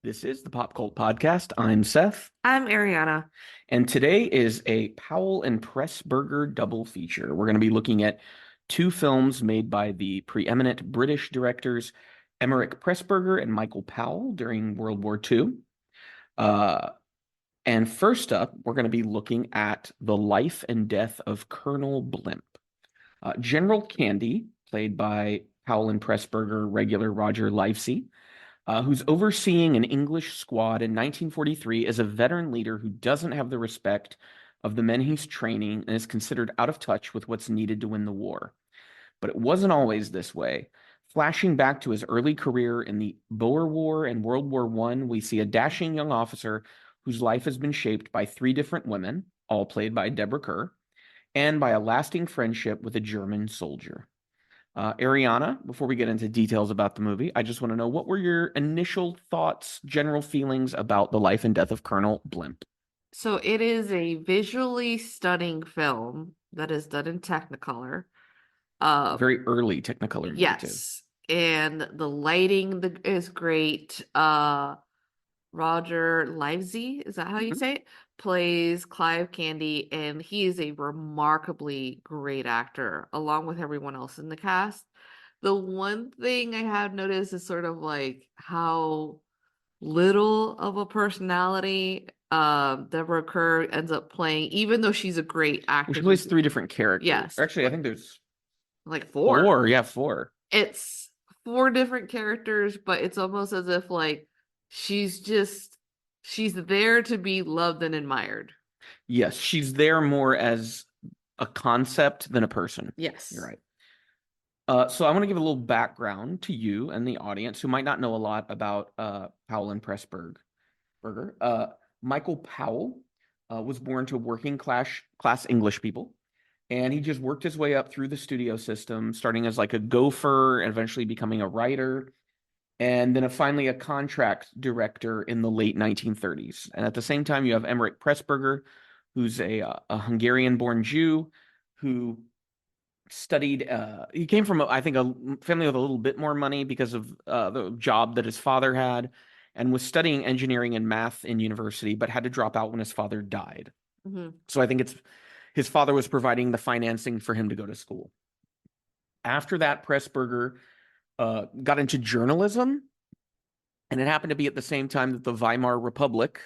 This is the Pop Cult Podcast. I'm Seth, I'm Ariana. and today is a Powell and Pressburger double feature. We're going to be looking at two films made by the preeminent British directors Emmerich Pressburger and Michael Powell during World War II. And first up, we're going to be looking at the life and death of Colonel Blimp. General Candy, played by Powell and Pressburger regular Roger Livesey, who's overseeing an English squad in 1943 as a veteran leader who doesn't have the respect of the men he's training and is considered out of touch with what's needed to win the war. But it wasn't always this way. Flashing back to his early career in the Boer War and World War I, we see a dashing young officer whose life has been shaped by three different women, all played by Deborah Kerr, and by a lasting friendship with a German soldier. Ariana, before we get into details about the movie, I just want to know, what were your initial thoughts, general feelings about the life and death of Colonel Blimp? So it is a visually stunning film that is done in Technicolor. Very early Technicolor movie, too. Yes, and the lighting is great. Roger Livesey, is that how you say it? Plays Clive Candy, and he is a remarkably great actor, along with everyone else in the cast. The one thing I have noticed is sort of like how little of a personality Deborah Kerr ends up playing, even though she's a great Well, actress. she plays three different characters. Yes. Actually, I think there's like four. Yeah, four. It's four different characters, but it's almost as if like she's there to be loved and admired. Yes, she's there more as a concept than a person. Yes. You're right. So I want to give a little background to you and the audience who might not know a lot about Powell and Pressburger. Michael Powell was born to working class English people, and he just worked his way up through the studio system, starting as like a gopher and eventually becoming a writer, and then finally a contract director in the late 1930s. And at the same time, you have Emmerich Pressburger, who's a Hungarian-born Jew who studied. He came from, I think, a family with a little bit more money because of the job that his father had, and was studying engineering and math in university, but had to drop out when his father died. So I think his father was providing the financing for him to go to school. After that, Pressburger got into journalism, and it happened to be at the same time that the Weimar Republic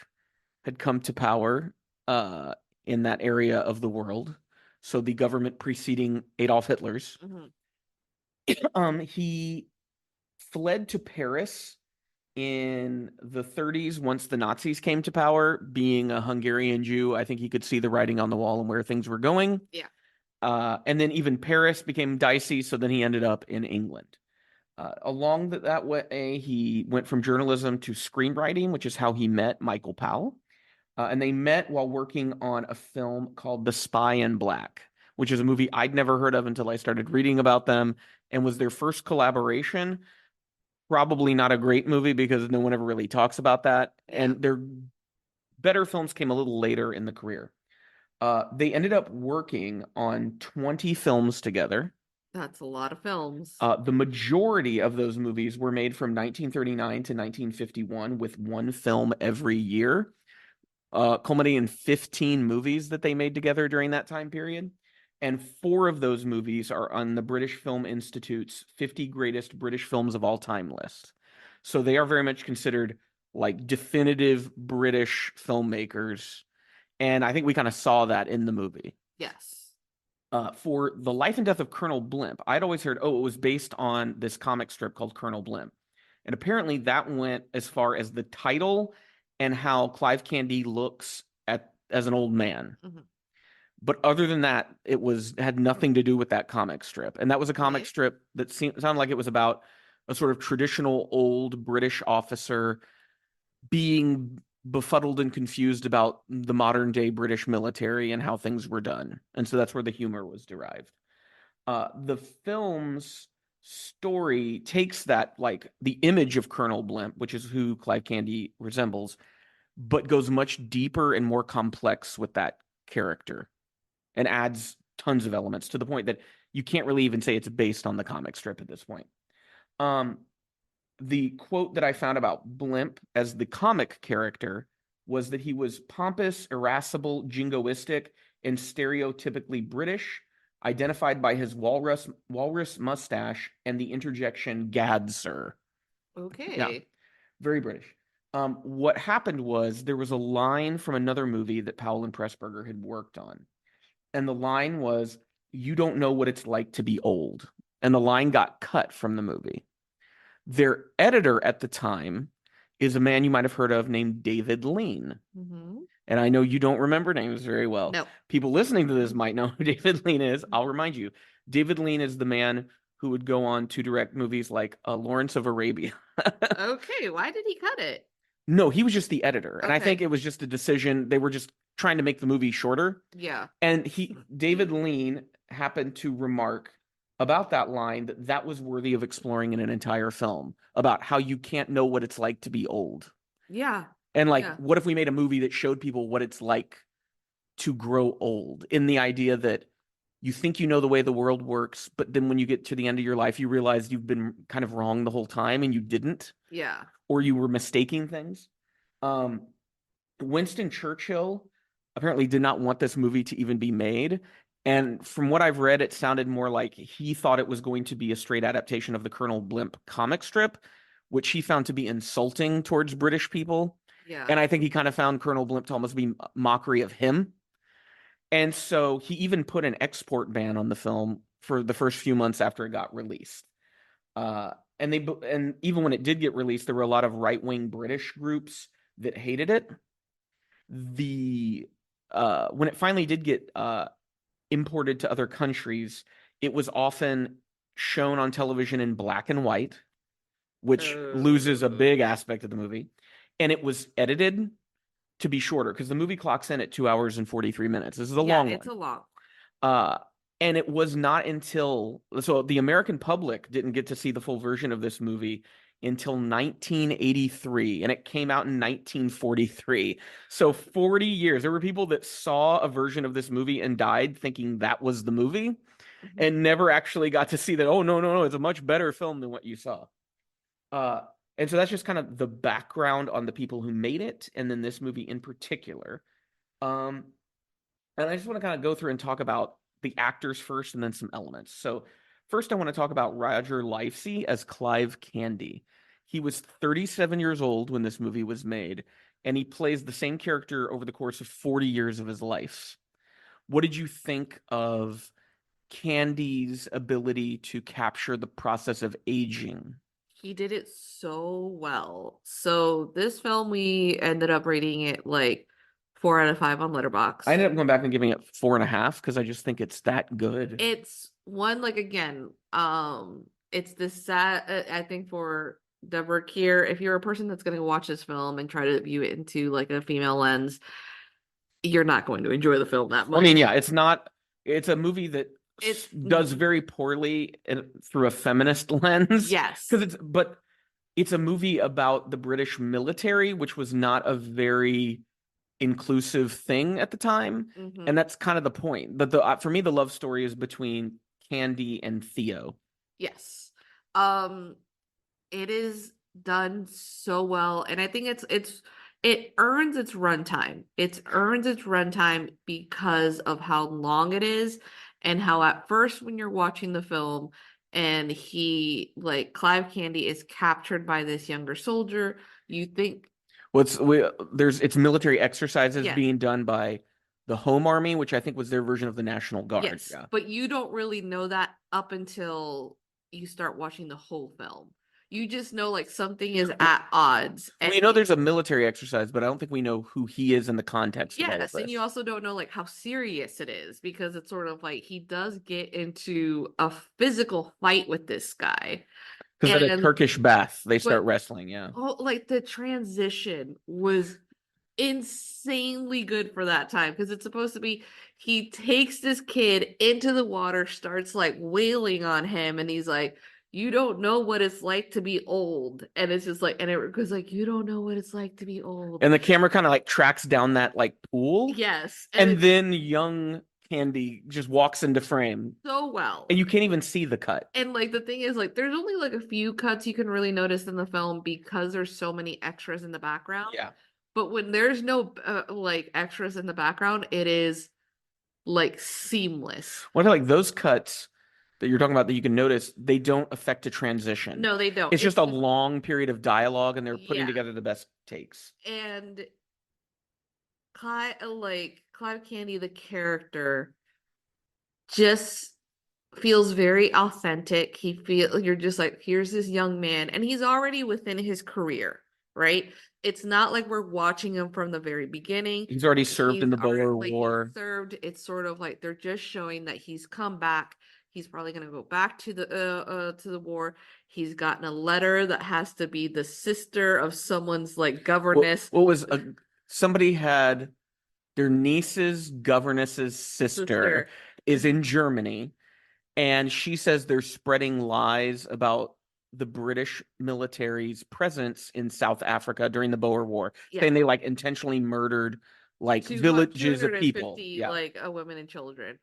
had come to power in that area of the world. So the government preceding Adolf Hitler's. He fled to Paris in the 30s once the Nazis came to power. Being a Hungarian Jew, I think he could see the writing on the wall and where things were going. Yeah. And then even Paris became dicey, so then he ended up in England. Along that way, he went from journalism to screenwriting, which is how he met Michael Powell. And they met while working on a film called The Spy in Black, which is a movie I'd never heard of until I started reading about them, and was their first collaboration. Probably not a great movie because no one ever really talks about that. And their better films came a little later in the career. They ended up working on 20 films together. That's a lot of films. The majority of those movies were made from 1939 to 1951, with one film every year, culminating in 15 movies that they made together during that time period. And 4 of those movies are on the British Film Institute's 50 greatest British films of all time list. So they are very much considered like definitive British filmmakers. And I think we kind of saw that in the movie. Yes. For the life and death of Colonel Blimp, I'd always heard, it was based on this comic strip called Colonel Blimp. And apparently that went as far as the title and how Clive Candy looks as an old man. But other than that, it had nothing to do with that comic strip. And that was a comic strip that sounded like it was about a sort of traditional old British officer being befuddled and confused about the modern day British military and how things were done. And so that's where the humor was derived. The film's story takes that, like the image of Colonel Blimp, which is who Clive Candy resembles, but goes much deeper and more complex with that character and adds tons of elements to the point that you can't really even say it's based on the comic strip at this point. the quote that I found about Blimp as the comic character was that he was pompous, irascible, jingoistic, and stereotypically British, identified by his walrus mustache and the interjection "Gad, sir." Yeah, Okay. very British. What happened was there was a line from another movie that Powell and Pressburger had worked on, and the line was, "You don't know what it's like to be old." And the line got cut from the movie. Their editor at the time is a man you might have heard of named David Lean. Mm-hmm. And I know you don't remember names very well. No. People listening to this might know who David Lean is. I'll remind you. David Lean is the man who would go on to direct movies like Lawrence of Arabia. Okay, why did he cut it? No, he was just the editor. And I Okay. think it was just a decision. They were just trying to make the movie shorter. Yeah. And David Lean happened to remark about that line that that was worthy of exploring in an entire film about how you can't know what it's like to be old. Yeah. And like, Yeah. what if we made a movie that showed people what it's like to grow old, in the idea that you think you know the way the world works, but then when you get to the end of your life, you realize you've been kind of wrong the whole time and you didn't, Yeah. or you were mistaking things. Um, Winston Churchill apparently did not want this movie to even be made. And from what I've read, it sounded more like he thought it was going to be a straight adaptation of the Colonel Blimp comic strip, which he found to be insulting towards British people. Yeah. And I think he kind of found Colonel Blimp to almost be mockery of him. And so he even put an export ban on the film for the first few months after it got released. And even when it did get released, there were a lot of right-wing British groups that hated it. When it finally did get imported to other countries, it was often shown on television in black and white, which loses a big aspect of the movie. And it was edited to be shorter because the movie clocks in at 2 hours and 43 minutes. This is a long it's one. a long. And it was not until so the American public didn't get to see the full version of this movie until 1983, and it came out in 1943. So 40 years. There were people that saw a version of this movie and died thinking that was the movie Mm-hmm. and never actually got to see that. Oh, no, it's a much better film than what you saw. And so that's just kind of the background on the people who made it, and then this movie in particular. And I just want to kind of go through and talk about the actors first and then some elements. So first I want to talk about Roger Livesey as Clive Candy. He was 37 years old when this movie was made, and he plays the same character over the course of 40 years of his life. What did you think of Candy's ability to capture the process of aging? He did it so well. So this film, we ended up rating it like 4 out of 5 on Letterboxd. I ended up going back and giving it 4.5 because I just think it's that good. It's one, like, again, it's this sad, I think, for Deborah Keir, if you're a person that's going to watch this film and try to view it into like a female lens, you're not going to enjoy the film that much. I mean, yeah, it's a movie that it does very poorly through a feminist lens. Yes. But it's a movie about the British military, which was not a very inclusive thing at the time. Mm-hmm. And that's kind of the point. But for me, the love story is between Candy and Theo. Yes. It is done so well. And I think it earns its runtime. It earns its runtime because of how long it is, and how at first when you're watching the film and Clive Candy is captured by this younger soldier, you think it's military exercises Yes. being done by the Home Army, which I think was their version of the National Guard. Yes, yeah. But you don't really know that up until you start watching the whole film. You just know like something is at odds. And we know there's a military exercise, but I don't think we know who he is in the context of all of this. And you also don't know like how serious it is, because it's sort of like he does get into a physical fight with this guy. Because at a Turkish bath, they start wrestling, yeah. Oh, like the transition was insanely good for that time, because it's supposed to be he takes this kid into the water, starts like wailing on him, and he's like, you don't know what it's like to be old. And it's just like, and it goes like, you don't know what it's like to be old. And the camera kind of like tracks down that like pool. Yes. And then young Candy just walks into frame, so well. and you can't even see the cut. And like the thing is, like, there's only like a few cuts you can really notice in the film because there's so many extras in the background. Yeah. But when there's no like extras in the background, it is like seamless. What like those cuts that you're talking about that you can notice, they don't affect a transition. No, they don't. It's just a long period of dialogue, and they're putting Yeah. together the best takes. And Clive Candy, the character, just feels very authentic. You're just like, here's this young man, and he's already within his career, right? It's not like we're watching him from the very beginning. He's already served in the Boer War. He's served. It's sort of like they're just showing that he's come back. He's probably going to go back to the war. He's gotten a letter that has to be the sister of someone's like governess. What was somebody had their niece's governess's sister is in Germany, and she says they're spreading lies about the British military's presence in South Africa during the Boer War, saying they like intentionally murdered like villages of people, like women and children.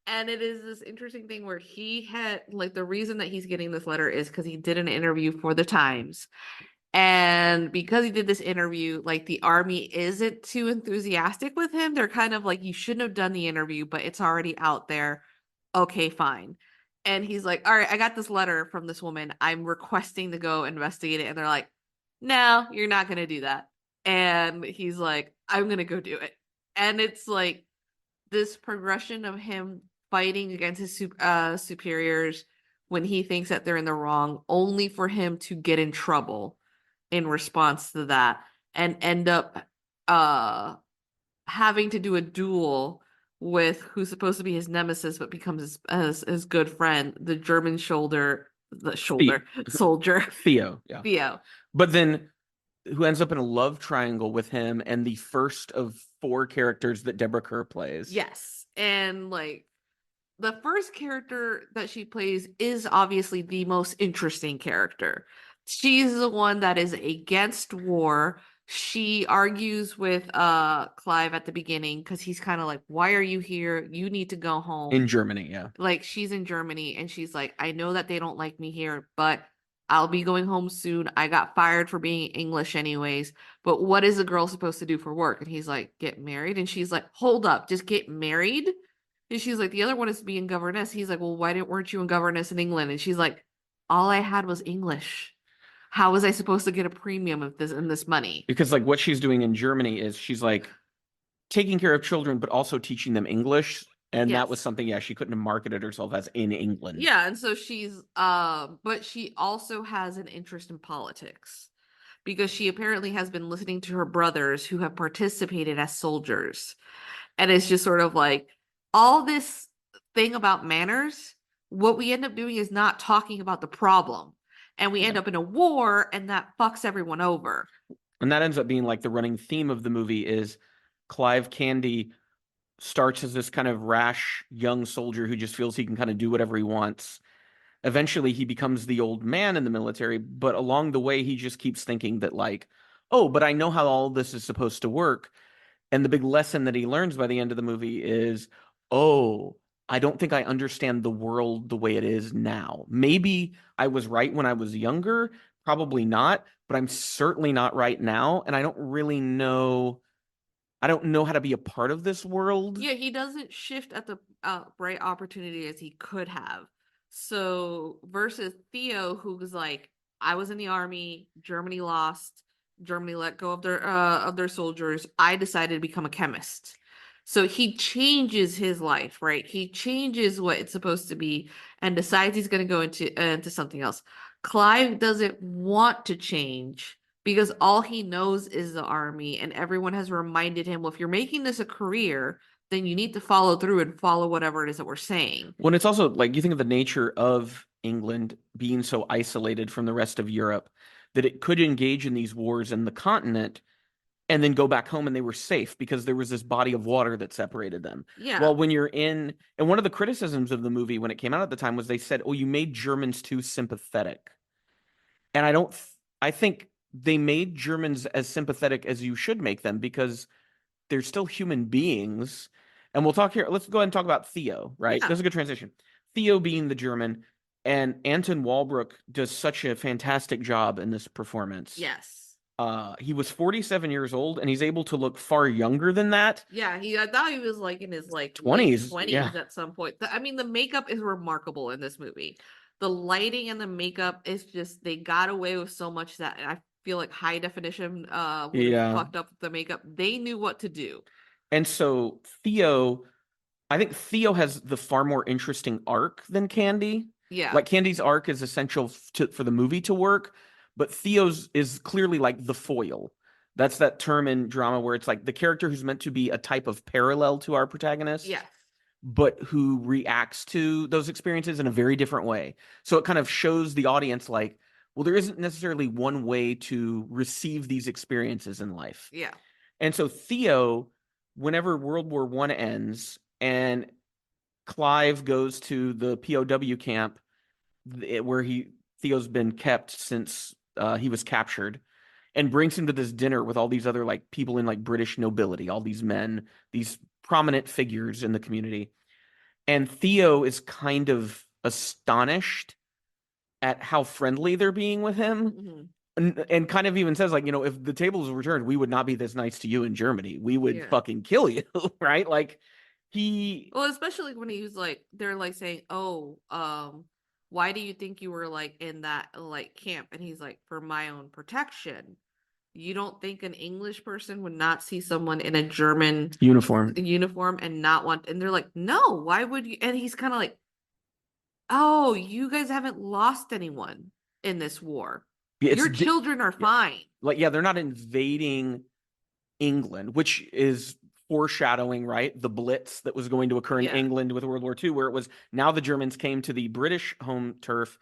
And it is this interesting thing where he had like the reason that he's getting this letter is because he did an interview for the Times. And because he did this interview, like the army isn't too enthusiastic with him. They're kind of like, you shouldn't have done the interview, but it's already out there. Okay, fine. And he's like, all right, I got this letter from this woman. I'm requesting to go investigate it. And they're like, no, you're not going to do that. And he's like, I'm going to go do it. And it's like this progression of him fighting against his superiors when he thinks that they're in the wrong, only for him to get in trouble in response to that and end up having to do a duel with who's supposed to be his nemesis but becomes his good friend, the German soldier Theo. Yeah. Theo. But then who ends up in a love triangle with him and the first of 4 characters that Deborah Kerr plays. Yes. And like the first character that she plays is obviously the most interesting character. She's the one that is against war. She argues with Clive at the beginning because he's kind of like, why are you here? You need to go home. In Germany, yeah. Like she's in Germany and she's like, I know that they don't like me here, but I'll be going home soon. I got fired for being English anyways. But what is a girl supposed to do for work? And he's like, get married. And she's like, hold up, just get married? And she's like, the other one is to be in governess. He's like, well, weren't you in governess in England? And she's like, all I had was English. How was I supposed to get a premium of this money? Because like what she's doing in Germany is she's like taking care of children, but also teaching them English. And that was something, she couldn't have marketed herself as in England. Yeah, and so she's, but she also has an interest in politics because she apparently has been listening to her brothers who have participated as soldiers. And it's just sort of like all this thing about manners, what we end up doing is not talking about the problem. And we end up in a war, and that fucks everyone over. And that ends up being like the running theme of the movie is Clive Candy starts as this kind of rash young soldier who just feels he can kind of do whatever he wants. Eventually, he becomes the old man in the military, but along the way, he just keeps thinking that like, oh, but I know how all this is supposed to work. And the big lesson that he learns by the end of the movie is, oh, I don't think I understand the world the way it is now. Maybe I was right when I was younger, probably not, but I'm certainly not right now. And I don't really know. I don't know how to be a part of this world. Yeah, he doesn't shift at the right opportunity as he could have. So versus Theo, who was like, I was in the army, Germany lost, Germany let go of their soldiers. I decided to become a chemist. So he changes his life, right? He changes what it's supposed to be and decides he's going to go into something else. Clive doesn't want to change because all he knows is the army, and everyone has reminded him, well, if you're making this a career, then you need to follow through and follow whatever it is that we're saying. When it's also like you think of the nature of England being so isolated from the rest of Europe that it could engage in these wars in the continent and then go back home and they were safe because there was this body of water that separated them. Yeah. Well, when you're in, and one of the criticisms of the movie when it came out at the time was they said, oh, you made Germans too sympathetic. And I think they made Germans as sympathetic as you should make them because they're still human beings. And we'll talk here. Let's go ahead and talk about Theo, right? Yeah. That's a good transition. Theo being the German, and Anton Walbrook does such a fantastic job in this performance. Yes. He was 47 years old, and he's able to look far younger than that. Yeah, I thought he was like in his like 20s, late 20s yeah. at some point. I mean, the makeup is remarkable in this movie. The lighting and the makeup is just, they got away with so much that I feel like high definition would have Yeah. fucked up the makeup. They knew what to do. And so I think Theo has the far more interesting arc than Candy. Yeah. Like Candy's arc is essential for the movie to work, but Theo's is clearly like the foil. That's that term in drama where it's like the character who's meant to be a type of parallel to our protagonist, Yes. but who reacts to those experiences in a very different way. So it kind of shows the audience like, well, there isn't necessarily one way to receive these experiences in life. Yeah. And so Theo, whenever World War I ends and Clive goes to the POW camp where Theo's been kept since he was captured, and brings him to this dinner with all these other like people in like British nobility, all these men, these prominent figures in the community. And Theo is kind of astonished at how friendly they're being with him. Mm-hmm. And kind of even says like, if the tables were returned, we would not be this nice to you in Germany. We would fucking kill you, right? Like well, especially when he was like, they're like saying, oh, why do you think you were like in that like camp? And he's like, for my own protection. You don't think an English person would not see someone in a German uniform and not want, and they're like, no, why would you? And he's kind of like, oh, you guys haven't lost anyone in this war. Your children are fine. Like, yeah, they're not invading England, which is foreshadowing, right? The Blitz that was going to occur in England with World War II, where it was now the Germans came to the British home turf.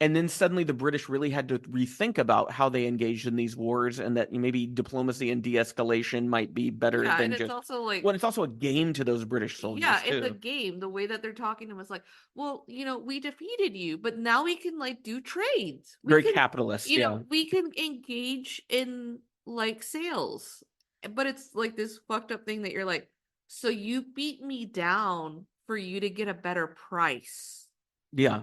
And then suddenly the British really had to rethink about how they engaged in these wars, and that maybe diplomacy and de-escalation might be better than it's also like, well, it's also a game to those British soldiers. Yeah, it's a game. The way that they're talking to him is like, well, we defeated you, but now we can like do trades. Very capitalist. We can engage in like sales, but it's like this fucked up thing that you're like, so you beat me down for you to get a better price. Yeah.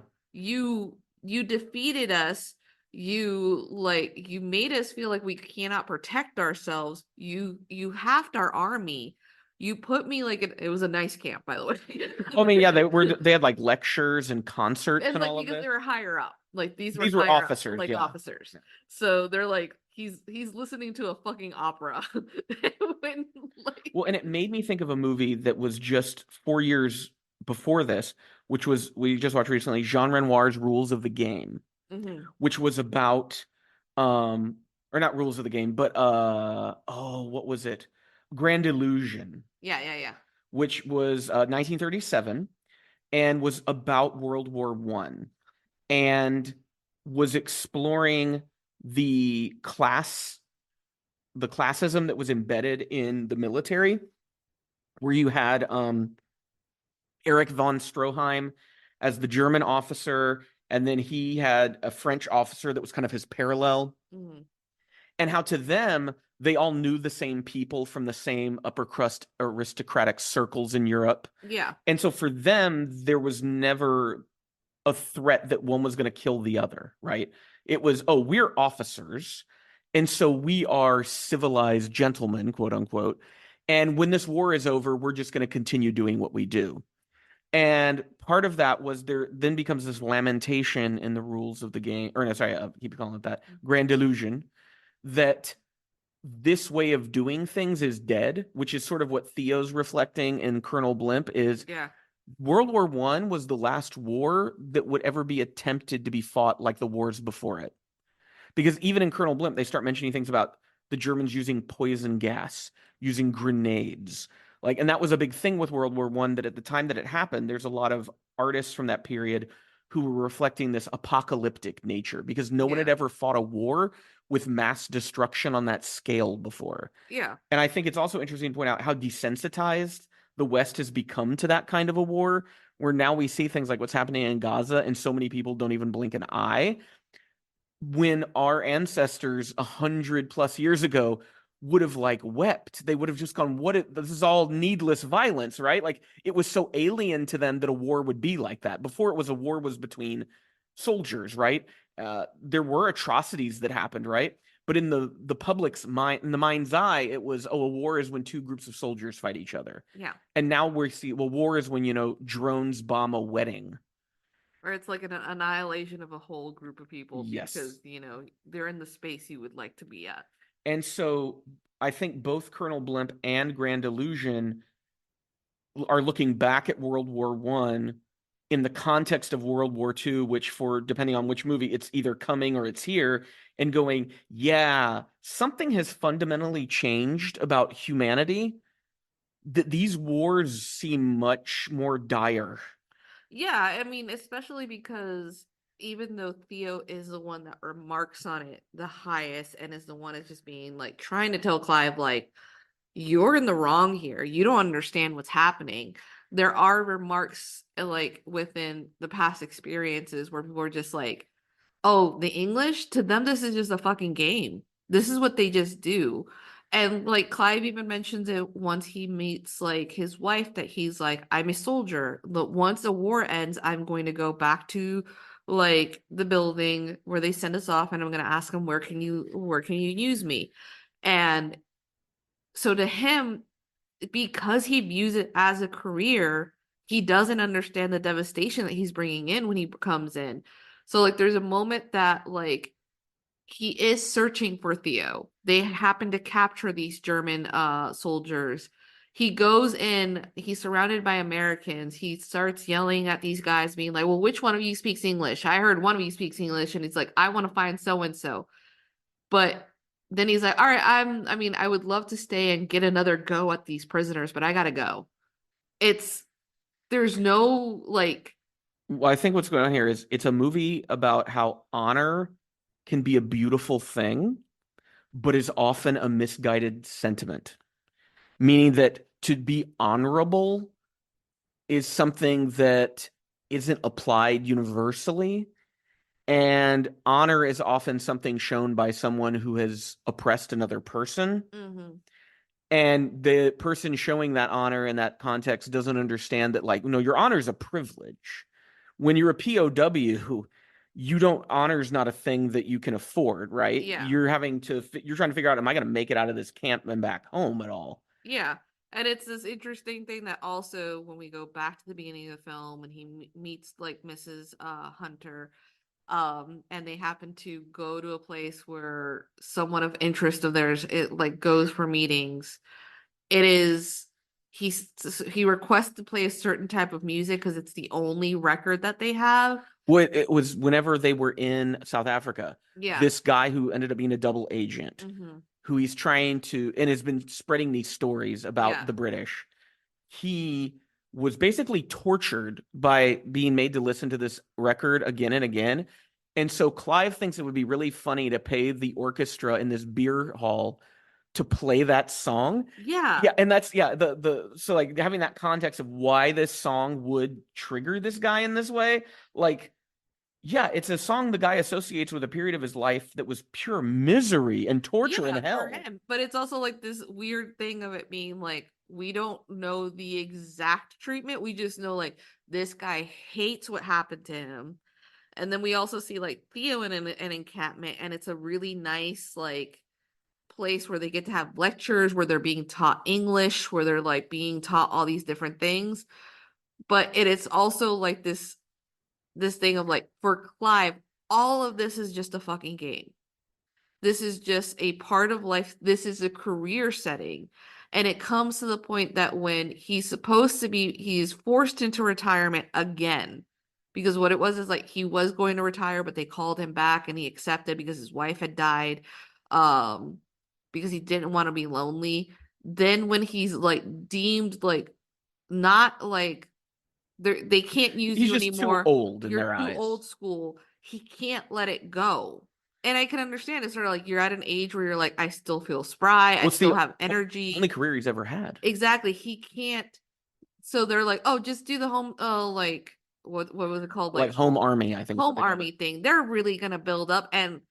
You defeated us. You made us feel like we cannot protect ourselves. You halved our army. You put me like it was a nice camp, by the way. I mean, yeah, they had like lectures and concerts and like, all of because this. they were higher up. Like these were officers, up, officers. Yeah. So they're like, he's listening to a fucking opera. Well, and it made me think of a movie that was just 4 years before this, which was we just watched recently, Jean Renoir's Rules of the Game, which was about or not Rules of the Game, but what was it? Grand Illusion. Yeah. Which was 1937 and was about World War I and was exploring the classism that was embedded in the military, where you had Erich von Stroheim as the German officer, and then he had a French officer that was kind of his parallel, and how to them they all knew the same people from the same upper crust aristocratic circles in Europe. Yeah. And so for them, there was never a threat that one was going to kill the other, right? It was, oh, we're officers, and so we are civilized gentlemen, quote unquote. And when this war is over, we're just going to continue doing what we do. And part of that was there then becomes this lamentation in the Rules of the Game, or no, sorry, I keep calling it that, Grand Illusion, that this way of doing things is dead, which is sort of what Theo's reflecting in Colonel Blimp is. Yeah. World War I was the last war that would ever be attempted to be fought like the wars before it. Because even in Colonel Blimp, they start mentioning things about the Germans using poison gas, using grenades. And that was a big thing with World War I, that at the time that it happened, there's a lot of artists from that period who were reflecting this apocalyptic nature, because no one had ever fought a war with mass destruction on that scale before. Yeah. And I think it's also interesting to point out how desensitized the West has become to that kind of a war, where now we see things like what's happening in Gaza and so many people don't even blink an eye. When our ancestors 100+ years ago would have like wept. They would have just gone, this is all needless violence, right? Like it was so alien to them that a war would be like that. Before it was, a war was between soldiers, right? There were atrocities that happened, right? But in the public's mind, in the mind's eye, it was, oh, a war is when two groups of soldiers fight each other. Yeah. And now we see, well, war is when, drones bomb a wedding. Or it's like an annihilation of a whole group of people Yes. because, they're in the space you would like to be at. And so I think both Colonel Blimp and Grand Illusion are looking back at World War One in the context of World War Two, which, for depending on which movie, it's either coming or it's here, and going, yeah, something has fundamentally changed about humanity. That these wars seem much more dire. Yeah, I mean, especially because even though Theo is the one that remarks on it the highest and is the one that's just being like trying to tell Clive, like, you're in the wrong here. You don't understand what's happening. There are remarks like within the past experiences where people are just like, oh, the English, to them, this is just a fucking game. This is what they just do. And like Clive even mentions it once he meets like his wife, that he's like, I'm a soldier. But once the war ends, I'm going to go back to like the building where they send us off, and I'm going to ask them, where can you use me? And so to him, because he views it as a career, he doesn't understand the devastation that he's bringing in when he comes in. So like there's a moment that like he is searching for Theo. They happen to capture these German soldiers. He goes in, he's surrounded by Americans. He starts yelling at these guys, being like, well, which one of you speaks English? I heard one of you speaks English. And he's like, I want to find so and so. But then he's like, all right, I would love to stay and get another go at these prisoners, but I gotta go. There's no like, Well, I think what's going on here is it's a movie about how honor can be a beautiful thing, but is often a misguided sentiment. Meaning that to be honorable is something that isn't applied universally. And honor is often something shown by someone who has oppressed another person. mhm. And the person showing that honor in that context doesn't understand that, like, no, your honor is a privilege. When you're a POW, you don't, honor is not a thing that you can afford, right? Yeah. You're trying to figure out, am I going to make it out of this camp and back home at all? Yeah. And it's this interesting thing that also, when we go back to the beginning of the film, when he meets like Mrs. Hunter, and they happen to go to a place where someone of interest of theirs, it like goes for meetings. It is he requests to play a certain type of music because it's the only record that they have. Well, it was whenever they were in South Africa, Yeah. this guy who ended up being a double agent, Mm-hmm. who he's trying to, and has been spreading these stories about Yeah. the British. He was basically tortured by being made to listen to this record again and again. And so Clive thinks it would be really funny to pay the orchestra in this beer hall to play that song. Yeah. Yeah, and that's, yeah, the so like having that context of why this song would trigger this guy in this way, like, yeah, it's a song the guy associates with a period of his life that was pure misery and torture and For hell. him. But it's also like this weird thing of it being like, we don't know the exact treatment. We just know like this guy hates what happened to him. And then we also see like Theo in an encampment, and it's a really nice like place where they get to have lectures, where they're being taught English, where they're like being taught all these different things. But it is also like this thing of like, for Clive, all of this is just a fucking game. This is just a part of life. This is a career setting. And it comes to the point that when he's supposed to be, he's forced into retirement again. Because what it was is like he was going to retire, but they called him back and he accepted because his wife had died. Because he didn't want to be lonely. Then when he's like deemed like not like they can't use He's you just too anymore. old in You're their too eyes. old school. He can't let it go. And I can understand. It's sort of like you're at an age where you're like, I still feel spry. I What's still the have energy. only career he's ever had? Exactly. He can't. So they're like, oh, just do the home, like what was it called? Like home army, I think. Home army thing. They're really gonna build up, and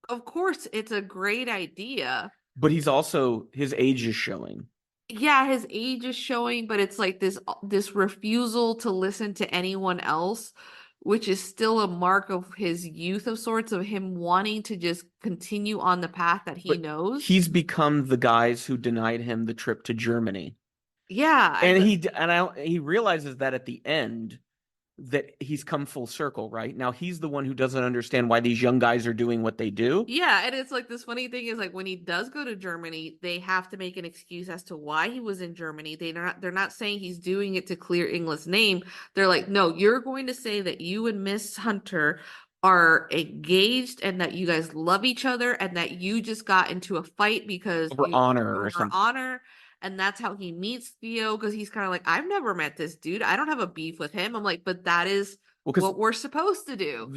of course, it's a great idea. But he's also, his age is showing. Yeah, his age is showing, but it's like this refusal to listen to anyone else, which is still a mark of his youth of sorts, of him wanting to just continue on the path that he But knows. he's become the guys who denied him the trip to Germany. Yeah, And he realizes that at the end that he's come full circle, right? Now he's the one who doesn't understand why these young guys are doing what they do. yeah, and it's like this funny thing is like when he does go to Germany, they have to make an excuse as to why he was in Germany. They're not saying he's doing it to clear England's name. They're like, "No, you're going to say that you and Miss Hunter are engaged and that you guys love each other and that you just got into a fight because Over you honor or over something. honor." And that's how he meets Theo because he's kind of like, "I've never met this dude. I don't have a beef with him." I'm like, "But that is Well, because what we're supposed to do."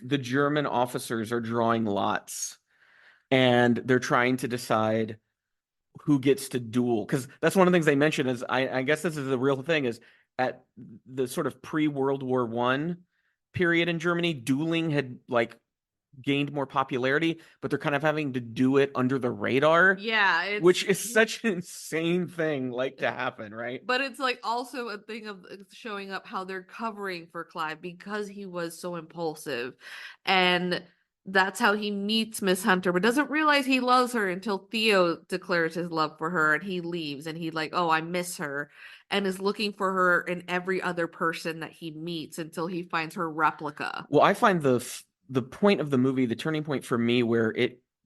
the German officers are drawing lots and they're trying to decide who gets to duel. Because that's one of the things they mention is I guess this is the real thing is at the sort of pre-World War I period in Germany, dueling had like gained more popularity, but they're kind of having to do it under the radar, Yeah, which is such an insane thing like to happen, right? but it's like also a thing of showing up how they're covering for Clive because he was so impulsive. And that's how he meets Miss Hunter, but doesn't realize he loves her until Theo declares his love for her and he leaves and he like, "Oh, I miss her," and is looking for her in every other person that he meets until he finds her replica. Well, I find the point of the movie, the turning point for me, where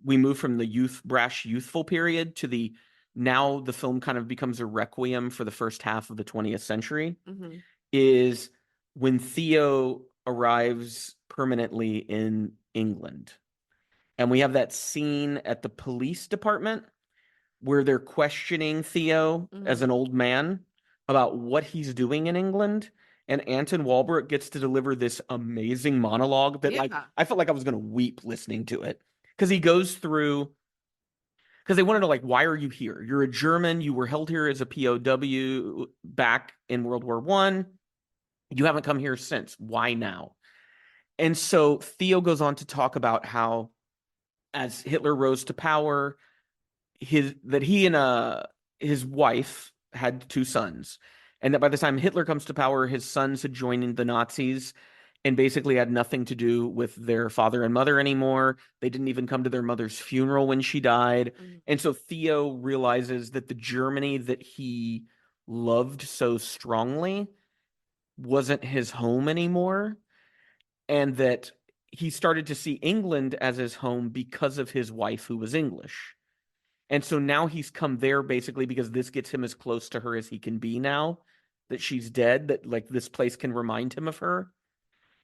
we move from the brash, youthful period to the now the film kind of becomes a requiem for the first half of the 20th century, Hmm. is when Theo arrives permanently in England. And we have that scene at the police department where they're questioning Theo as Hmm. an old man about what he's doing in England. And Anton Walbrook gets to deliver this amazing monologue that, like, Yeah. I felt like I was going to weep listening to it because he goes through because they want to know, like, why are you here? You're a German. You were held here as a POW back in World War One. You haven't come here since. Why now? And so Theo goes on to talk about how, as Hitler rose to power, he and his wife had two sons, and that by the time Hitler comes to power, his sons had joined the Nazis and basically had nothing to do with their father and mother anymore. They didn't even come to their mother's funeral when she died. Hmm. And so Theo realizes that the Germany that he loved so strongly wasn't his home anymore, and that he started to see England as his home because of his wife, who was English. And so now he's come there basically because this gets him as close to her as he can be now that she's dead, that like this place can remind him of her.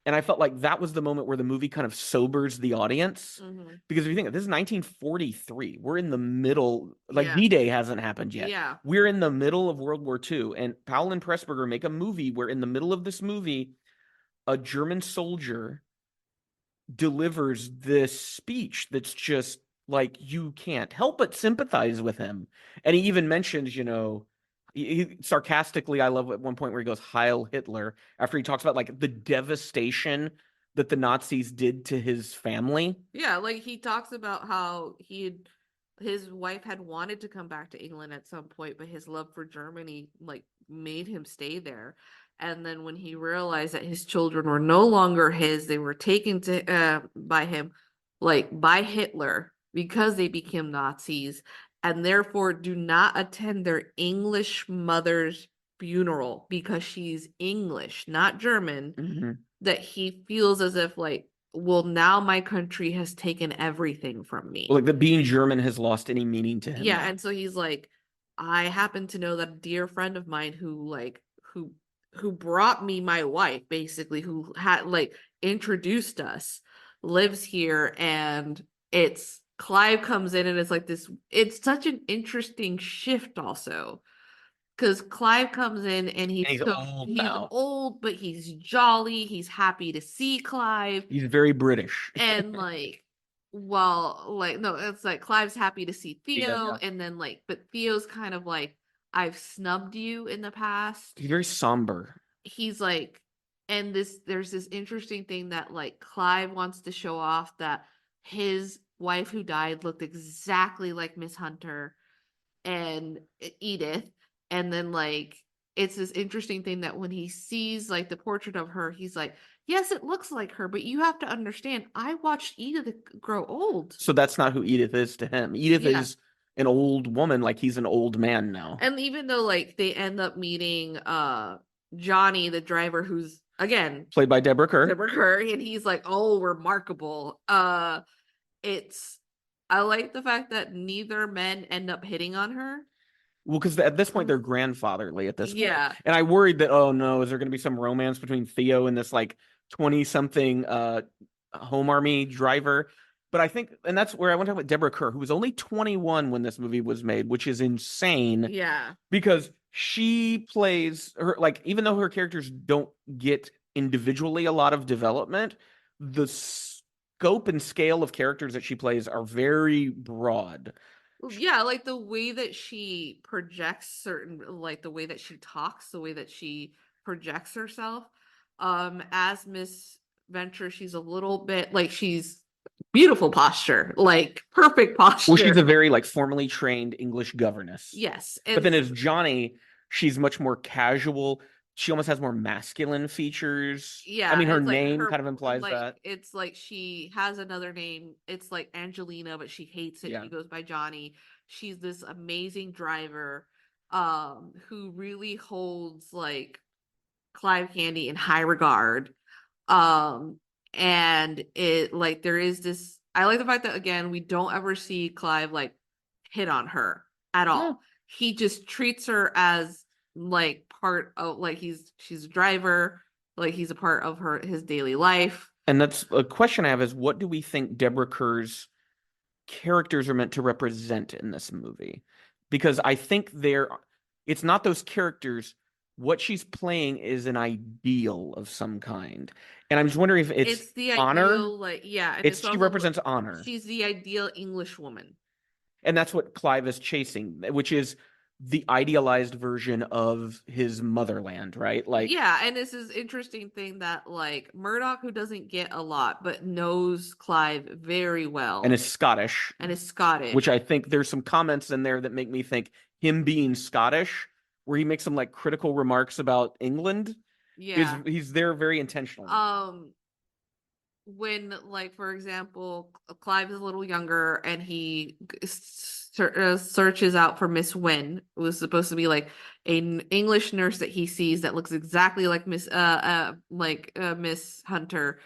And I felt like that was the moment where the movie kind of sobers the audience. Hmm. Because if you think this is 1943, we're in the middle, like Yeah. D-Day hasn't happened yet. Yeah. We're in the middle of World War II, and Powell and Pressburger make a movie where in the middle of this movie, a German soldier delivers this speech that's just like you can't help but sympathize with him. And he even mentions, sarcastically, I love at one point where he goes, Heil Hitler, after he talks about like the devastation that the Nazis did to his family. Yeah, like he talks about how his wife had wanted to come back to England at some point, but his love for Germany like made him stay there. And then when he realized that his children were no longer his, they were taken to by him, like by Hitler, because they became Nazis, and therefore do not attend their English mother's funeral because she's English, not German, Mm-hmm. that he feels as if like, well, now my country has taken everything from Well, me. like the being German has lost any meaning to him Yeah, now. and so he's like, I happen to know that a dear friend of mine who brought me my wife, basically, who had like introduced us, lives here, and it's Clive comes in and it's like this, it's such an interesting shift also because Clive comes in and And he's old he's now. old, but he's jolly. He's happy to see Clive, He's very British. and like, well, like no, it's like Clive's happy to see Yeah, Theo, yeah. and then like, but Theo's kind of like, I've snubbed you in the past. He's very somber. He's like, and there's this interesting thing that like Clive wants to show off that his wife who died looked exactly like Miss Hunter and Edith. And then like it's this interesting thing that when he sees like the portrait of her, he's like, yes, it looks like her, but you have to understand, I watched Edith grow old. So that's not who Edith is to him. Edith Yeah. is an old woman, like he's an old man now. And even though like they end up meeting Johnny, the driver, who's again Played by Deborah Kerr. Deborah Kerr, and he's like, oh, remarkable. It's I like the fact that neither men end up hitting on her. Well, because at this point they're grandfatherly at this point. Yeah. And I worried that, oh no, is there going to be some romance between Theo and this like 20-something home army driver? But I think, and that's where I want to talk about Deborah Kerr, who was only 21 when this movie was made, which is insane. Yeah. Because she plays her, like, even though her characters don't get individually a lot of development, the scope and scale of characters that she plays are very broad. Yeah, like the way that she projects certain, like the way that she talks, the way that she projects herself. As Miss Venture, she's a little bit like she's beautiful posture, like perfect posture. Well, she's a very like formally trained English governess. Yes. But then as Johnny, she's much more casual. She almost has more masculine features. Yeah. I mean, her it's like name kind of implies like, that. It's like she has another name. It's like Angelina, but she hates it. Yeah. She goes by Johnny. She's this amazing driver who really holds like Clive Candy in high regard. And it like there is this I like the fact that again we don't ever see Clive like hit on her at all. Yeah. He just treats her as like part of like she's a driver, like he's a part of his daily life. And that's a question I have is what do we think Deborah Kerr's characters are meant to represent in this movie? Because I think it's not those characters. What she's playing is an ideal of some kind. And I'm just wondering if it's the honor. Ideal, like yeah, and she represents honor. She's the ideal English woman. And that's what Clive is chasing, which is the idealized version of his motherland, right? Like yeah, and this is interesting thing that like Murdoch, who doesn't get a lot but knows Clive very well and is Scottish, which I think there's some comments in there that make me think him being Scottish, where he makes some like critical remarks about England. Yeah, he's there very intentionally. When like for example Clive is a little younger and he searches out for Miss Wynn, who was supposed to be like an English nurse that he sees that looks exactly like Miss Hunter,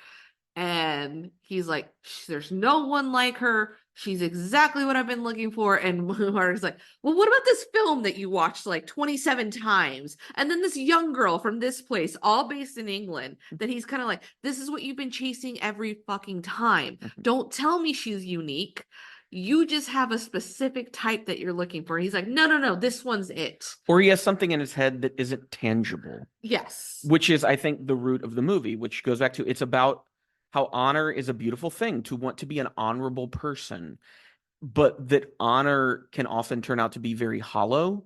and he's like, there's no one like her, she's exactly what I've been looking for. And Mark's like, well, what about this film that you watched like 27 times, and then this young girl from this place, all based in England, that he's kind of like, this is what you've been chasing every fucking time. Don't tell me she's unique, you just have a specific type that you're looking for. He's like, no, this one's it. Or he has something in his head that isn't tangible. Yes. Which is, I think, the root of the movie, which goes back to, it's about how honor is a beautiful thing, to want to be an honorable person, but that honor can often turn out to be very hollow,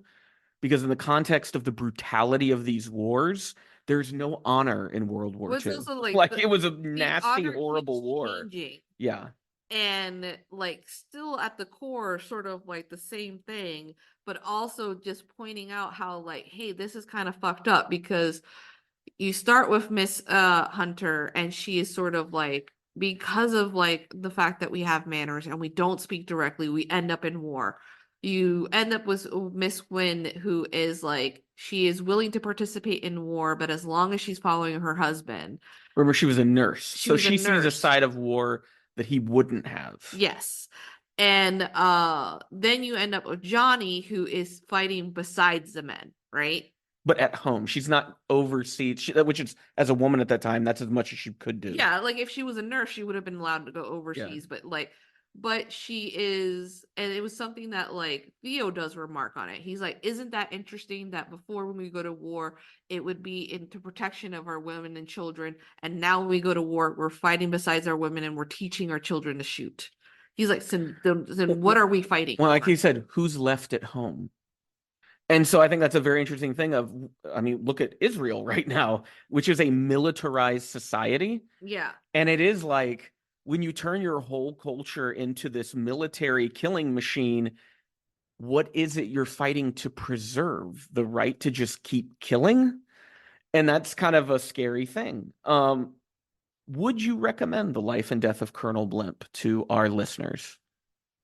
because in the context of the brutality of these wars, there's no honor in World War II. Like it was a nasty, horrible war. Yeah. And like still at the core, sort of like the same thing, but also just pointing out how like, hey, this is kind of fucked up, because you start with Miss Hunter, and she is sort of like, because of like the fact that we have manners and we don't speak directly, we end up in war. You end up with Miss Wynn, who is like, she is willing to participate in war, but as long as she's following her husband. Remember, she was a nurse, so she sees a side of war that he wouldn't have. Yes. And then you end up with Johnny, who is fighting besides the men, right? But at home, she's not overseas, which is, as a woman at that time, that's as much as she could do. Yeah, like if she was a nurse, she would have been allowed to go overseas, yeah. But she is, and it was something that like Theo does remark on it. He's like, isn't that interesting that before, when we go to war, it would be into protection of our women and children, and now when we go to war, we're fighting besides our women and we're teaching our children to shoot. He's like, then what are we fighting for? Like he said, who's left at home? And so I think that's a very interesting thing of, I mean, look at Israel right now, which is a militarized society. Yeah. And it is like, when you turn your whole culture into this military killing machine, what is it you're fighting to preserve? The right to just keep killing? And that's kind of a scary thing. Would you recommend The Life and Death of Colonel Blimp to our listeners?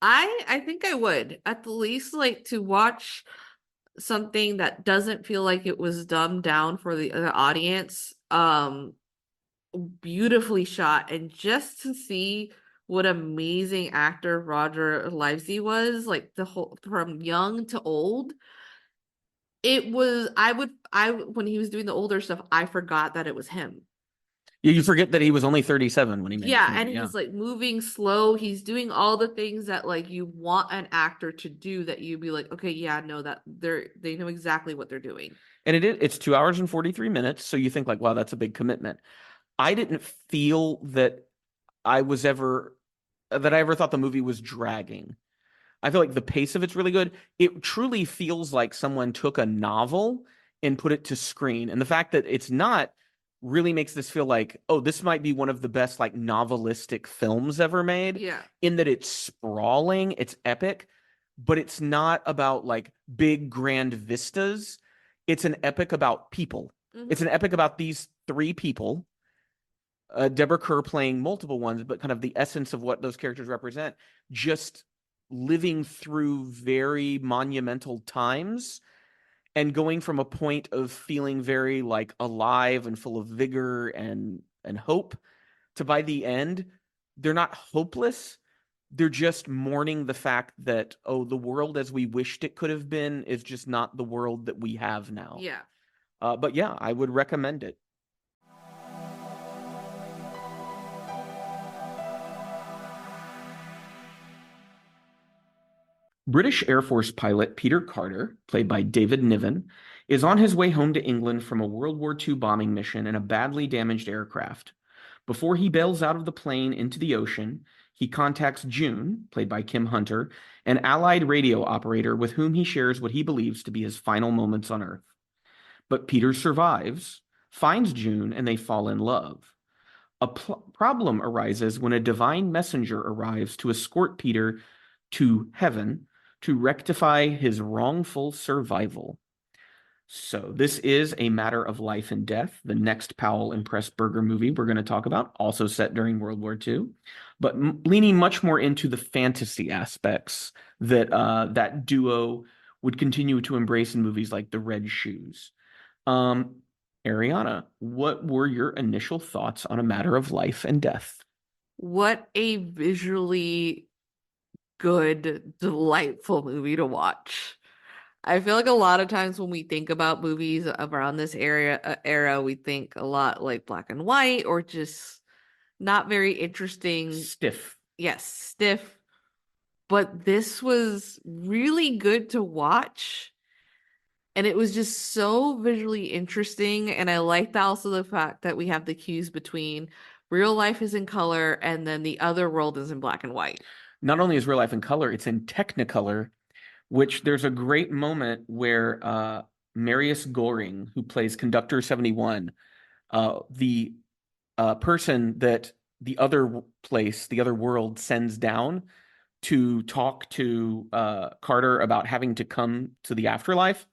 I think I would at the least like to watch something that doesn't feel like it was dumbed down for the audience. Beautifully shot, and just to see what amazing actor Roger Livesey was, like the whole from young to old. It was I when he was doing the older stuff, I forgot that it was him. You forget that he was only 37 when he made this Yeah, and movie. Yeah. he's like moving slow. He's doing all the things that like you want an actor to do that you'd be like, okay, yeah, no, that they know exactly what they're doing. And it's 2 hours and 43 minutes. So you think like, wow, that's a big commitment. I didn't feel that I was ever that I ever thought the movie was dragging. I feel like the pace of it's really good. It truly feels like someone took a novel and put it to screen. And the fact that it's not really makes this feel like, oh, this might be one of the best like novelistic films ever made, Yeah. in that it's sprawling, it's epic, but it's not about like big grand vistas. It's an epic about people. It's an epic about these three people, Deborah Kerr playing multiple ones, but kind of the essence of what those characters represent, just living through very monumental times and going from a point of feeling very like alive and full of vigor and hope to, by the end, they're not hopeless. They're just mourning the fact that, oh, the world as we wished it could have been is just not the world that we have now. Yeah. But yeah, I would recommend it. British Air Force pilot Peter Carter, played by David Niven, is on his way home to England from a World War II bombing mission in a badly damaged aircraft. Before he bails out of the plane into the ocean, he contacts June, played by Kim Hunter, an Allied radio operator with whom he shares what he believes to be his final moments on Earth. But Peter survives, finds June, and they fall in love. A problem arises when a divine messenger arrives to escort Peter to heaven to rectify his wrongful survival. So this is A Matter of Life and Death, the next Powell and Pressburger movie we're going to talk about, also set during World War II, but leaning much more into the fantasy aspects that that duo would continue to embrace in movies like The Red Shoes. Um, Ariana, what were your initial thoughts on A Matter of Life and Death? What a visually good, delightful movie to watch. I feel like a lot of times when we think about movies around this era, we think a lot like black and white or just not very interesting. Stiff. Yes, stiff. But this was really good to watch. And it was just so visually interesting. And I liked also the fact that we have the cues between real life is in color and then the other world is in black and white. Not only is real life in color, it's in Technicolor, which there's a great moment where Marius Goring, who plays Conductor 71, the person that the other place, the other world sends down to talk to Carter about having to come to the afterlife,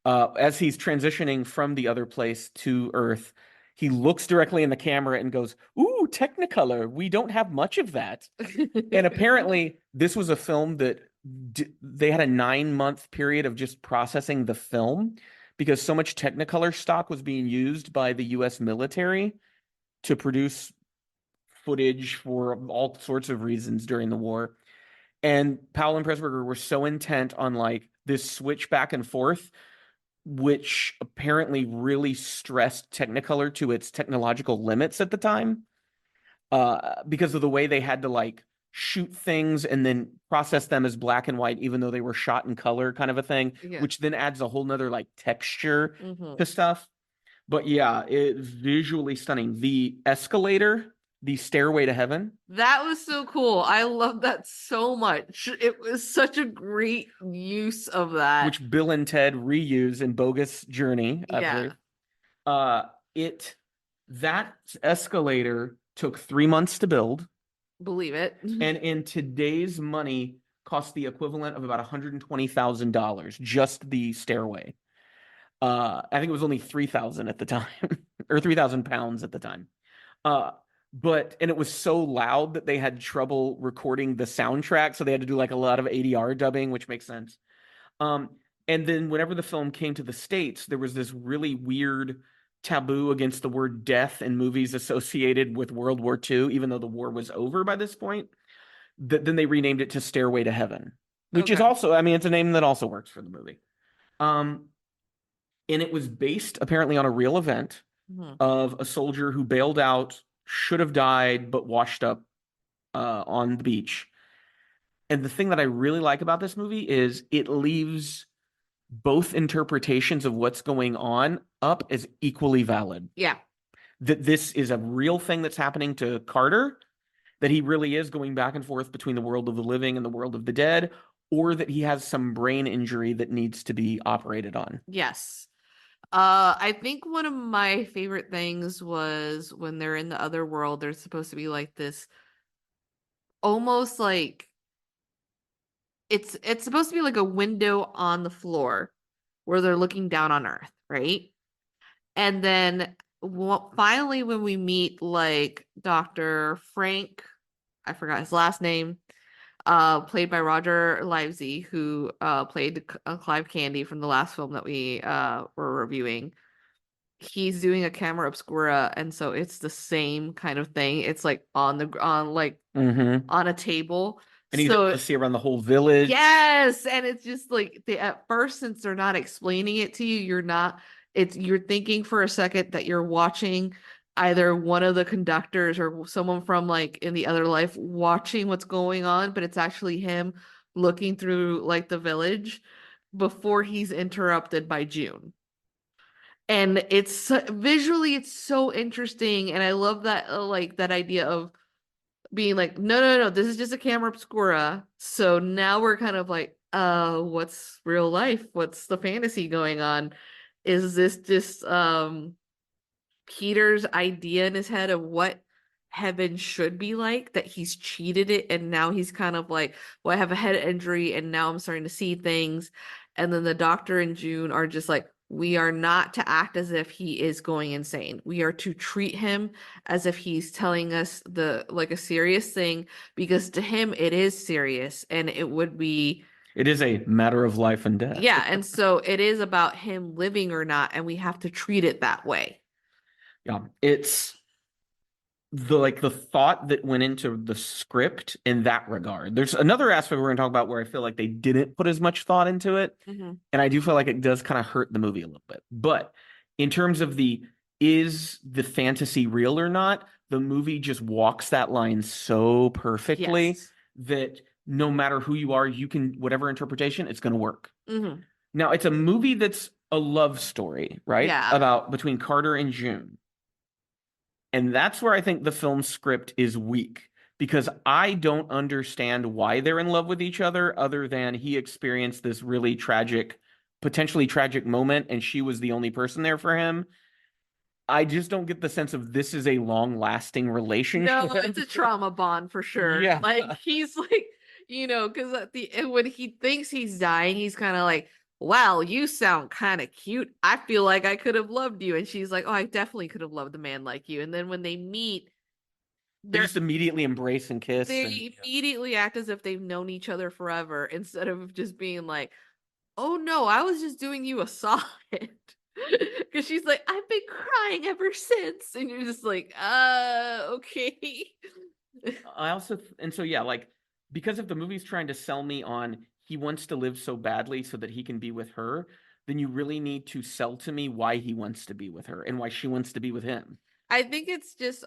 as he's transitioning from the other place to Earth, he looks directly in the camera and goes, "Ooh, Technicolor, we don't have much of that." And apparently, this was a film that they had a 9-month period of just processing the film because so much Technicolor stock was being used by the US military to produce footage for all sorts of reasons during the war. And Powell and Pressburger were so intent on like this switch back and forth, which apparently really stressed Technicolor to its technological limits at the time, because of the way they had to like shoot things and then process them as black and white, even though they were shot in color, kind of a thing, Yeah. which then adds a whole nother like texture Mhm. to stuff. But yeah, it's visually stunning. The escalator, the stairway to heaven. That was so cool. I love that so much. It was such a great use of that. Which Bill and Ted reuse in Bogus Journey, I Yeah. believe. That escalator took 3 months to build. Believe it. And in today's money, cost the equivalent of about $120,000 just the stairway. I think it was only 3,000 at the time, or 3,000 pounds at the time. Uh, and it was so loud that they had trouble recording the soundtrack, so they had to do like a lot of ADR dubbing, which makes sense. Um, and then whenever the film came to the States, there was this really weird taboo against the word death in movies associated with World War II, even though the war was over by this point. Then they renamed it to Stairway to Heaven, which is Okay. also, I mean, it's a name that also works for the movie. Um, and it was based apparently on a real event Mhm. of a soldier who bailed out, should have died, but washed up on the beach. And the thing that I really like about this movie is it leaves both interpretations of what's going on up as equally valid. Yeah. That this is a real thing that's happening to Carter, that he really is going back and forth between the world of the living and the world of the dead, or that he has some brain injury that needs to be operated on. Yes. I think one of my favorite things was when they're in the other world, there's supposed to be like this almost like it's supposed to be like a window on the floor where they're looking down on Earth, right? And then finally when we meet like Dr. Frank, I forgot his last name, played by Roger Livesey, who played Clive Candy from the last film that we were reviewing. He's doing a camera obscura, and so it's the same kind of thing. It's like on on a table. And he's able So to see around the whole village. yes, and it's just like at first, since they're not explaining it to you, you're thinking for a second that you're watching either one of the conductors or someone from like in the other life watching what's going on, but it's actually him looking through like the village before he's interrupted by June. And visually it's so interesting, and I love that like that idea of being like, no, no, no, this is just a camera obscura. So now we're kind of like, what's real life? What's the fantasy going on? Is this just Peter's idea in his head of what heaven should be like, that he's cheated it and now he's kind of like, well, I have a head injury and now I'm starting to see things. And then the doctor and June are just like, we are not to act as if he is going insane. We are to treat him as if he's telling us the like a serious thing, because to him it is serious and it would be, It is a matter of life and death. yeah, and so it is about him living or not, and we have to treat it that way. Yeah, it's the thought that went into the script in that regard. There's another aspect we're going to talk about where I feel like they didn't put as much thought into it, Mm-hmm. and I do feel like it does kind of hurt the movie a little bit. But in terms of is the fantasy real or not, the movie just walks that line so perfectly Yes. that no matter who you are, you can, whatever interpretation, it's going to work. Mm-hmm. Now, it's a movie that's a love story, right? Yeah. About between Carter and June. And that's where I think the film script is weak, because I don't understand why they're in love with each other than he experienced this really tragic, potentially tragic moment, and she was the only person there for him. I just don't get the sense of this is a long-lasting relationship. No, it's a trauma bond for sure. Yeah. Like he's like, because at the end when he thinks he's dying, he's kind of like, "Wow, you sound kind of cute. I feel like I could have loved you." And she's like, "Oh, I definitely could have loved a man like you." And then when they meet, They they're just immediately embrace and kiss. they immediately act as if they've known each other forever, instead of just being like, "Oh no, I was just doing you a solid." Because she's like, "I've been crying ever since," and you're just like, okay." I also, and so yeah, like, because if the movie's trying to sell me on he wants to live so badly so that he can be with her, then you really need to sell to me why he wants to be with her and why she wants to be with him. I think it's just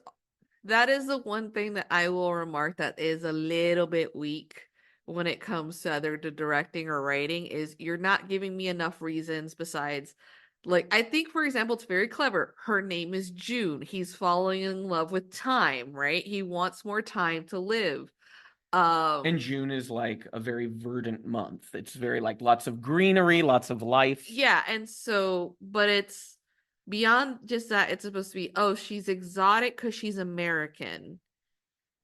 that is the one thing that I will remark that is a little bit weak when it comes to either the directing or writing, is you're not giving me enough reasons besides, like, I think for example it's very clever. Her name is June. He's falling in love with time, right? He wants more time to live. And June is like a very verdant month. It's very like lots of greenery, lots of life. Yeah, and so, but it's beyond just that. It's supposed to be, oh, she's exotic because she's American.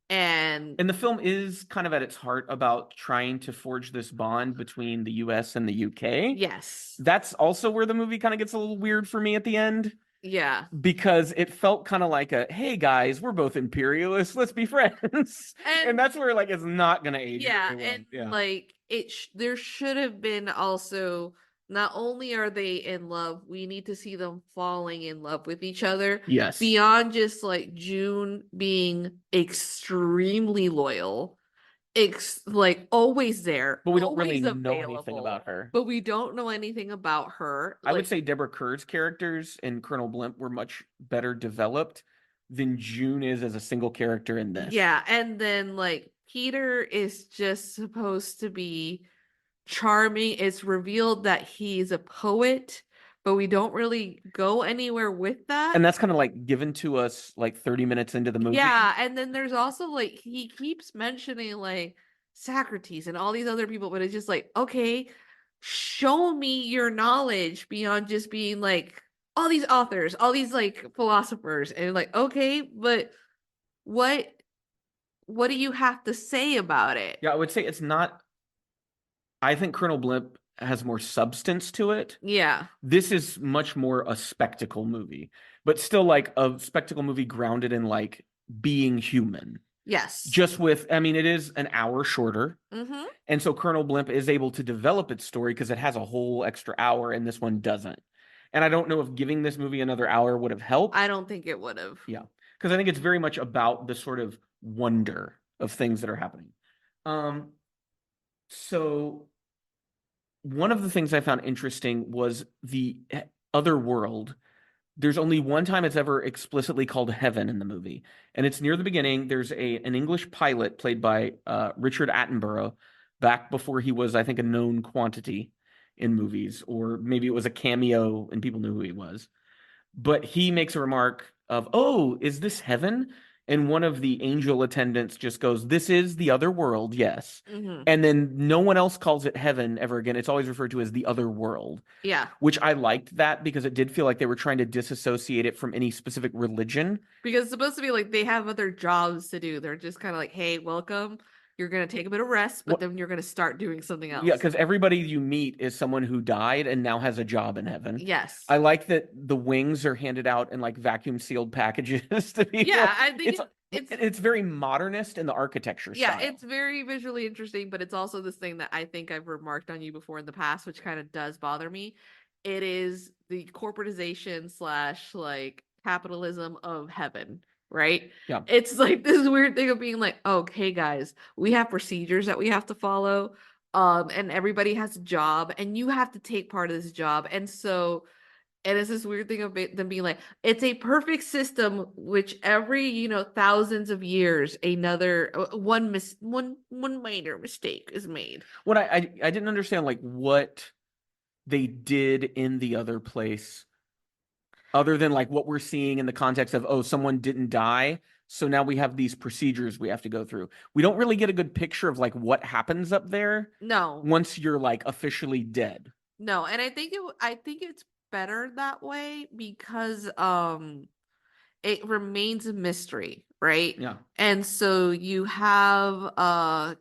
And And the film is kind of at its heart about trying to forge this bond between the US and the UK. yes. That's also where the movie kind of gets a little weird for me at the end, Yeah. because it felt kind of like a, hey guys, we're both imperialists, let's be friends. And And that's where like it's not gonna age yeah, very well. and Yeah. like there should have been also, not only are they in love, we need to see them falling in love with each other Yes. beyond just like June being extremely loyal, like always there, But we don't really always know anything available, about her. but we don't know anything about her. I would Like, say Deborah Kerr's characters in Colonel Blimp were much better developed than June is as a single character in this. yeah, and then like Peter is just supposed to be charming. It's revealed that he's a poet, but we don't really go anywhere with that. And that's kind of like given to us like 30 minutes into the movie. Yeah, and then there's also like he keeps mentioning like Socrates and all these other people, but it's just like, okay, show me your knowledge beyond just being like all these authors, all these like philosophers, and like, okay, but what what do you have to say about it? Yeah, I would say it's not. I think Colonel Blimp has more substance to it. Yeah. This is much more a spectacle movie, but still like a spectacle movie grounded in like being human. Yes. Just with, I mean, it is an hour shorter. Mm-hmm. And so Colonel Blimp is able to develop its story because it has a whole extra hour and this one doesn't. And I don't know if giving this movie another hour would have helped. I don't think it would have. Yeah. Because I think it's very much about the sort of wonder of things that are happening. So one of the things I found interesting was the other world. There's only one time it's ever explicitly called heaven in the movie, and it's near the beginning. There's an English pilot played by Richard Attenborough back before he was, I think, a known quantity in movies, or maybe it was a cameo and people knew who he was. But he makes a remark of, "Oh, is this heaven?" And one of the angel attendants just goes, "This is the other world, yes." Mm-hmm. And then no one else calls it heaven ever again. It's always referred to as the other world. Yeah. Which I liked that because it did feel like they were trying to disassociate it from any specific religion. Because it's supposed to be like they have other jobs to do. They're just kind of like, hey, welcome. You're going to take a bit of rest, but then you're going to start doing something else. Yeah, because everybody you meet is someone who died and now has a job in heaven. Yes. I like that the wings are handed out in like vacuum sealed packages to people. Yeah, I think it's very modernist in the architecture style. Yeah, it's very visually interesting, but it's also this thing that I think I've remarked on you before in the past, which kind of does bother me. It is the corporatization / like capitalism of heaven, right? Yeah. It's like this weird thing of being like, okay, guys, we have procedures that we have to follow. And everybody has a job, and you have to take part of this job. And so, and it's this weird thing of them being like, it's a perfect system, which every, thousands of years, another one minor mistake is made. What I didn't understand, like what they did in the other place, other than like what we're seeing in the context of, oh, someone didn't die, so now we have these procedures we have to go through. We don't really get a good picture of like what happens up there. No. Once you're like officially dead. No, and I think it's better that way because it remains a mystery, right? Yeah. And so you have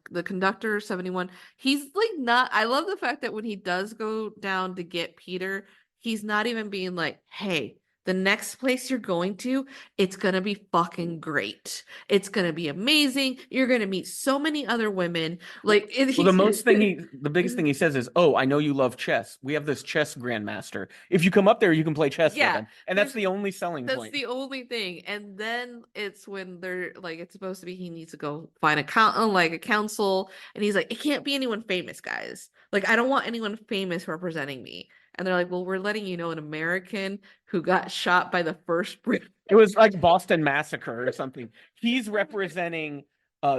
the conductor 71. He's like not, I love the fact that when he does go down to get Peter, he's not even being like, hey, the next place you're going to, it's going to be fucking great. It's going to be amazing. You're going to meet so many other women. Like, well, the biggest thing he says is, "Oh, I know you love chess. We have this chess grandmaster. If you come up there, you can play chess with him." And that's the only selling point. That's the only thing. And then it's when they're like, it's supposed to be he needs to go find a council, and he's like, it can't be anyone famous, guys. Like, I don't want anyone famous representing me. And they're like, well, we're letting you know an American who got shot by the first Brit. It was like Boston Massacre or something. He's representing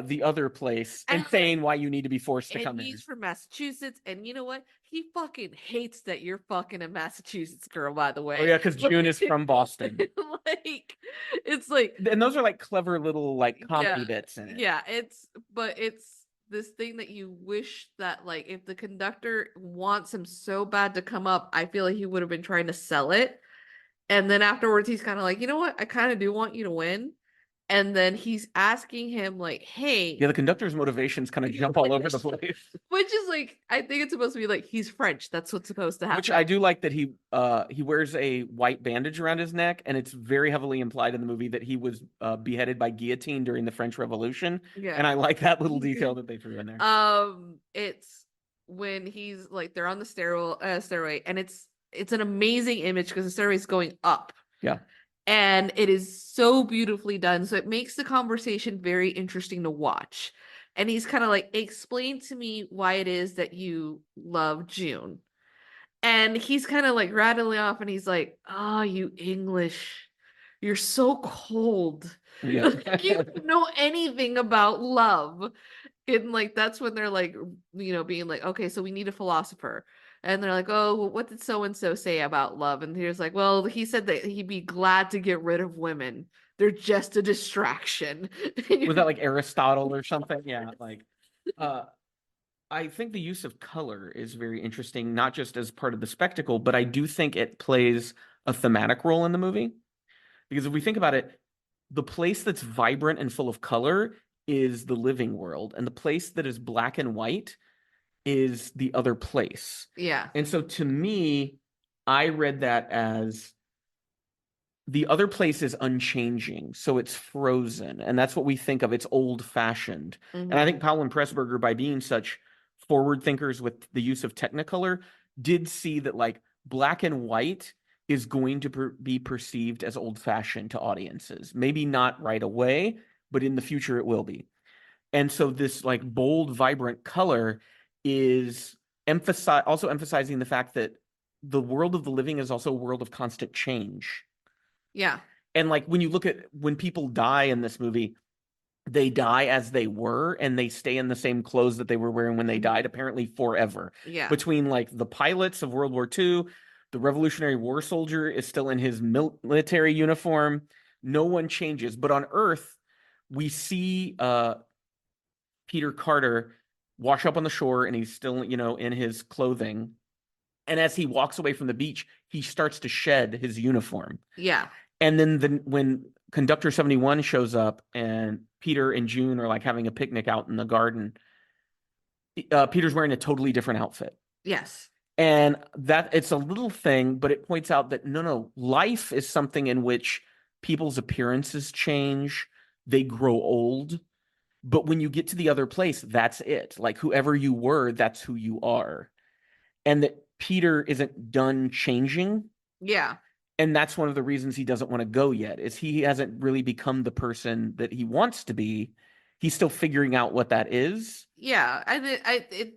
the other place and saying why you need to be forced to come in. He's from Massachusetts, and you know what? He fucking hates that you're fucking a Massachusetts girl, by the way. Oh yeah, because June is from Boston. Like, it's like, and those are like clever little like comedy bits in it. Yeah, it's this thing that you wish that like if the conductor wants him so bad to come up, I feel like he would have been trying to sell it. And then afterwards he's kind of like, you know what? I kind of do want you to win. And then he's asking him like, hey, Yeah, the conductor's motivations kind of jump all over the place. which is like, I think it's supposed to be like he's French. That's what's supposed to Which happen. I do like that he wears a white bandage around his neck, and it's very heavily implied in the movie that he was beheaded by guillotine during the French Revolution. Yeah. And I like that little detail that they threw in there. It's when he's like they're on the stairway, and it's an amazing image because the stairway is going up. Yeah. And it is so beautifully done. So it makes the conversation very interesting to watch. And he's kind of like, explain to me why it is that you love June. And he's kind of like rattling off and he's like, oh, you English, you're so cold. Yeah. You don't know anything about love. And like that's when they're like, being like, okay, so we need a philosopher. And they're like, oh, well, what did so and so say about love? And he's like, well, he said that he'd be glad to get rid of women. They're just a distraction. Was that like Aristotle or something? Yeah, like I think the use of color is very interesting, not just as part of the spectacle, but I do think it plays a thematic role in the movie. Because if we think about it, the place that's vibrant and full of color is the living world, and the place that is black and white is the other place. Yeah. And so to me, I read that as the other place is unchanging, so it's frozen, and that's what we think of. It's old-fashioned. And I think Powell and Pressburger, by being such forward thinkers with the use of Technicolor, did see that like black and white is going to be perceived as old-fashioned to audiences. Maybe not right away, but in the future it will be. And so this like bold, vibrant color is also emphasizing the fact that the world of the living is also a world of constant change. Yeah. And like when you look at when people die in this movie, they die as they were and they stay in the same clothes that they were wearing when they died, apparently forever. Yeah. Between like the pilots of World War II, the Revolutionary War soldier is still in his military uniform. No one changes. But on Earth, we see Peter Carter wash up on the shore and he's still, in his clothing. And as he walks away from the beach, he starts to shed his uniform. Yeah. And then when Conductor 71 shows up and Peter and June are like having a picnic out in the garden, Peter's wearing a totally different outfit. Yes. And that it's a little thing, but it points out that no, life is something in which people's appearances change, they grow old. But when you get to the other place, that's it. Like whoever you were, that's who you are. And that Peter isn't done changing. Yeah. And that's one of the reasons he doesn't want to go yet, is he hasn't really become the person that he wants to be. He's still figuring out what that is. Yeah,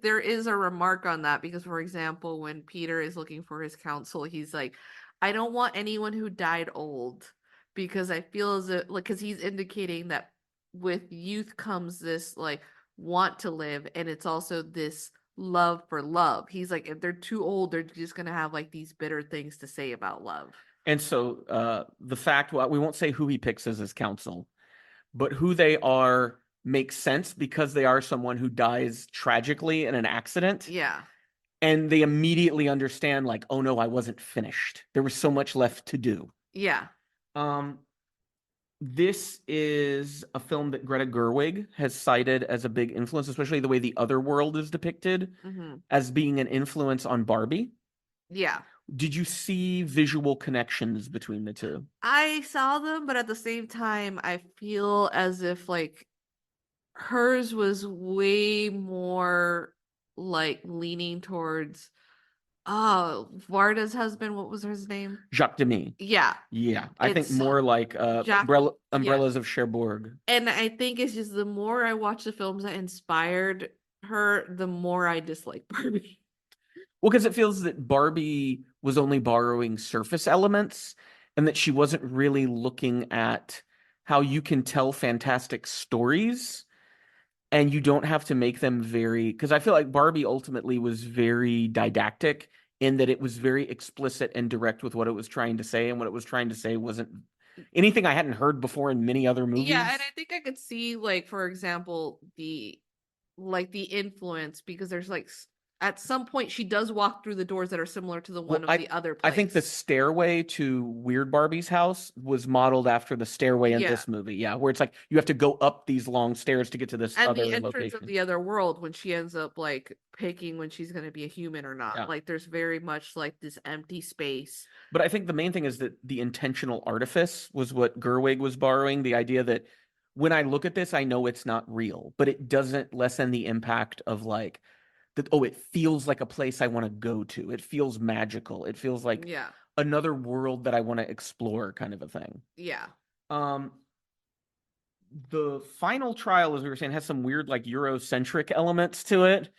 there is a remark on that because, for example, when Peter is looking for his counsel, he's like, I don't want anyone who died old because I feel as if, like, because he's indicating that with youth comes this, like, want to live, and it's also this love for love. He's like, if they're too old, they're just going to have, like, these bitter things to say about love. And so the fact, well, we won't say who he picks as his counsel, but who they are makes sense because they are someone who dies tragically in an accident. Yeah. And they immediately understand, like, oh no, I wasn't finished. There was so much left to do. Yeah. This is a film that Greta Gerwig has cited as a big influence, especially the way the other world is depicted as being an influence on Barbie. Yeah. Did you see visual connections between the two? I saw them, but at the same time, I feel as if like hers was way more like leaning towards Varda's husband. What was his name? Jacques Demy. Yeah. Yeah. I think more like Umbrellas of Cherbourg. And I think it's just the more I watch the films that inspired her, the more I dislike Barbie. Well, because it feels that Barbie was only borrowing surface elements and that she wasn't really looking at how you can tell fantastic stories and you don't have to make them very, because I feel like Barbie ultimately was very didactic in that it was very explicit and direct with what it was trying to say, and what it was trying to say wasn't anything I hadn't heard before in many other movies. Yeah, and I think I could see, like, for example, the influence, because there's like at some point she does walk through the doors that are similar to the one Well, of the other I place. think the stairway to Weird Barbie's house was modeled after the stairway in Yeah. this movie. Yeah, where it's like you have to go up these long stairs to get to this And other the entrance location. of the other world when she ends up like picking when she's going to be a human or not. Yeah. Like there's very much like this empty space. But I think the main thing is that the intentional artifice was what Gerwig was borrowing. The idea that when I look at this, I know it's not real, but it doesn't lessen the impact of like that. Oh, it feels like a place I want to go to. It feels magical. It feels like Yeah. another world that I want to explore, kind of a thing. Yeah. The final trial, as we were saying, has some weird like Eurocentric elements to it.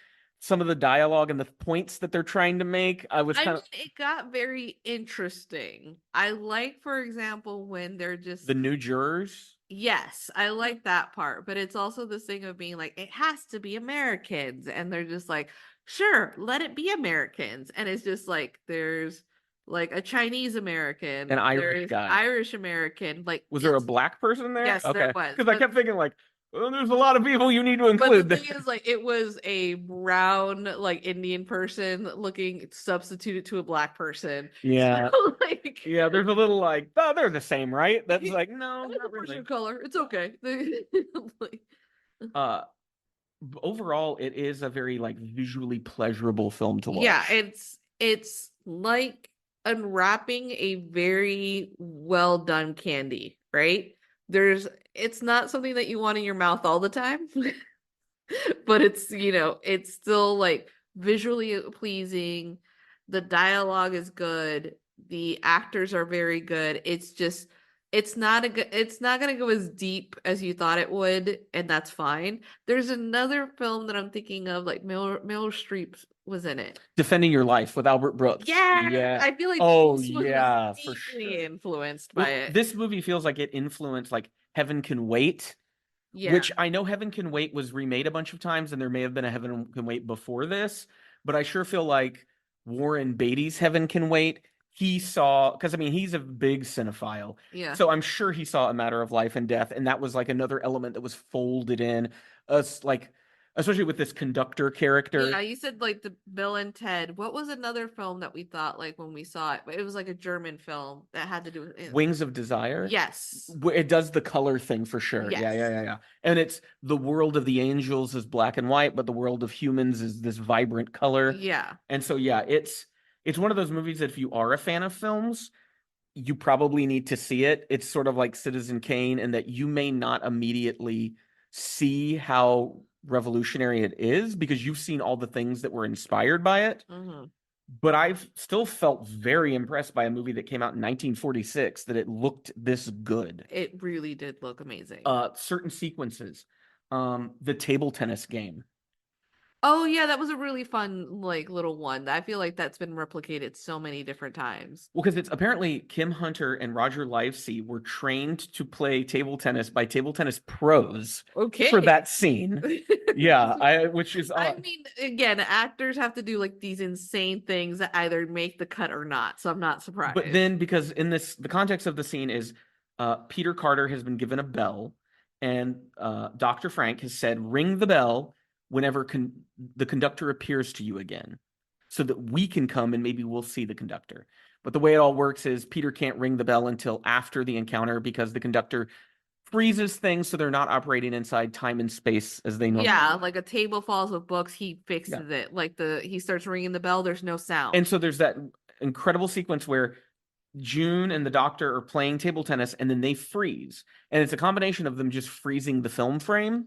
Some of the dialogue and the points that they're trying to make, I mean, it got very interesting. I like, for example, when they're just the new jurors. Yes, I like that part, but it's also this thing of being like, it has to be Americans, and they're just like, sure, let it be Americans, and it's just like there's like a Chinese American, An Irish there's guy. Irish American, like Was there a black person there? Yes, okay. there was. Because I kept thinking like, well, there's a lot of people you need to include. But the thing is, like, it was a brown, like Indian person looking substituted to a black person. Yeah. So, like, yeah, there's a little like, oh, they're the same, right? That's like, no, not really. color. It's okay. Like, overall, it is a very like visually pleasurable film to watch. yeah, it's like unwrapping a very well done candy, right? It's not something that you want in your mouth all the time, but it's still like visually pleasing. The dialogue is good. The actors are very good. It's not going to go as deep as you thought it would, and that's fine. There's another film that I'm thinking of, like Meryl Streep was in it. Defending Your Life with Albert Brooks. Yeah. I feel like this was for deeply sure. influenced by it. This movie feels like it influenced like Heaven Can Wait. Yeah. Which I know Heaven Can Wait was remade a bunch of times, and there may have been a Heaven Can Wait before this, but I sure feel like Warren Beatty's Heaven Can Wait, he saw, because I mean, he's a big cinephile. Yeah. So I'm sure he saw A Matter of Life and Death, and that was like another element that was folded in, us like, especially with this conductor character. Yeah, you said like the Bill and Ted. What was another film that we thought like when we saw it? It was like a German film that had to do with Wings of Desire. Yes. It does the color thing for sure. Yes. Yeah. And it's the world of the angels is black and white, but the world of humans is this vibrant color. Yeah. And so yeah, it's one of those movies that if you are a fan of films, you probably need to see it. It's sort of like Citizen Kane in that you may not immediately see how revolutionary it is because you've seen all the things that were inspired by it. Mm-hmm. But I've still felt very impressed by a movie that came out in 1946 that it looked this good. It really did look amazing. Certain sequences, the table tennis game. Oh yeah, that was a really fun like little one. I feel like that's been replicated so many different times. Well, because it's apparently Kim Hunter and Roger Livesey were trained to play table tennis by table tennis pros. Okay. For that scene. Yeah, which is I mean, again, actors have to do like these insane things that either make the cut or not. So I'm not surprised. But then because in this the context of the scene is Peter Carter has been given a bell and Dr. Frank has said ring the bell whenever the conductor appears to you again so that we can come and maybe we'll see the conductor. But the way it all works is Peter can't ring the bell until after the encounter because the conductor freezes things so they're not operating inside time and space as they normally do. Like a table falls with books, he fixes it. Like he starts ringing the bell, there's no sound. And so there's that incredible sequence where June and the doctor are playing table tennis and then they freeze. And it's a combination of them just freezing the film frame.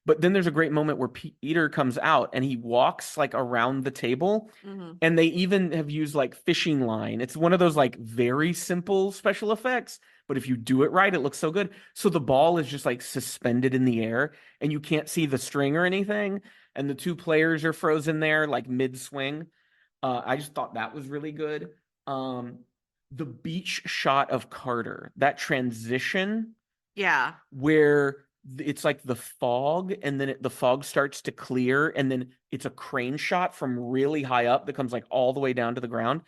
But then there's a great moment where Peter comes out and he walks like around the table. Mm-hmm. And they even have used like fishing line. It's one of those like very simple special effects. But if you do it right, it looks so good. So the ball is just like suspended in the air and you can't see the string or anything. And the two players are frozen there like mid swing. I just thought that was really good. The beach shot of Carter, that transition. Yeah. Where it's like the fog and then the fog starts to clear and then it's a crane shot from really high up that comes like all the way down to the ground.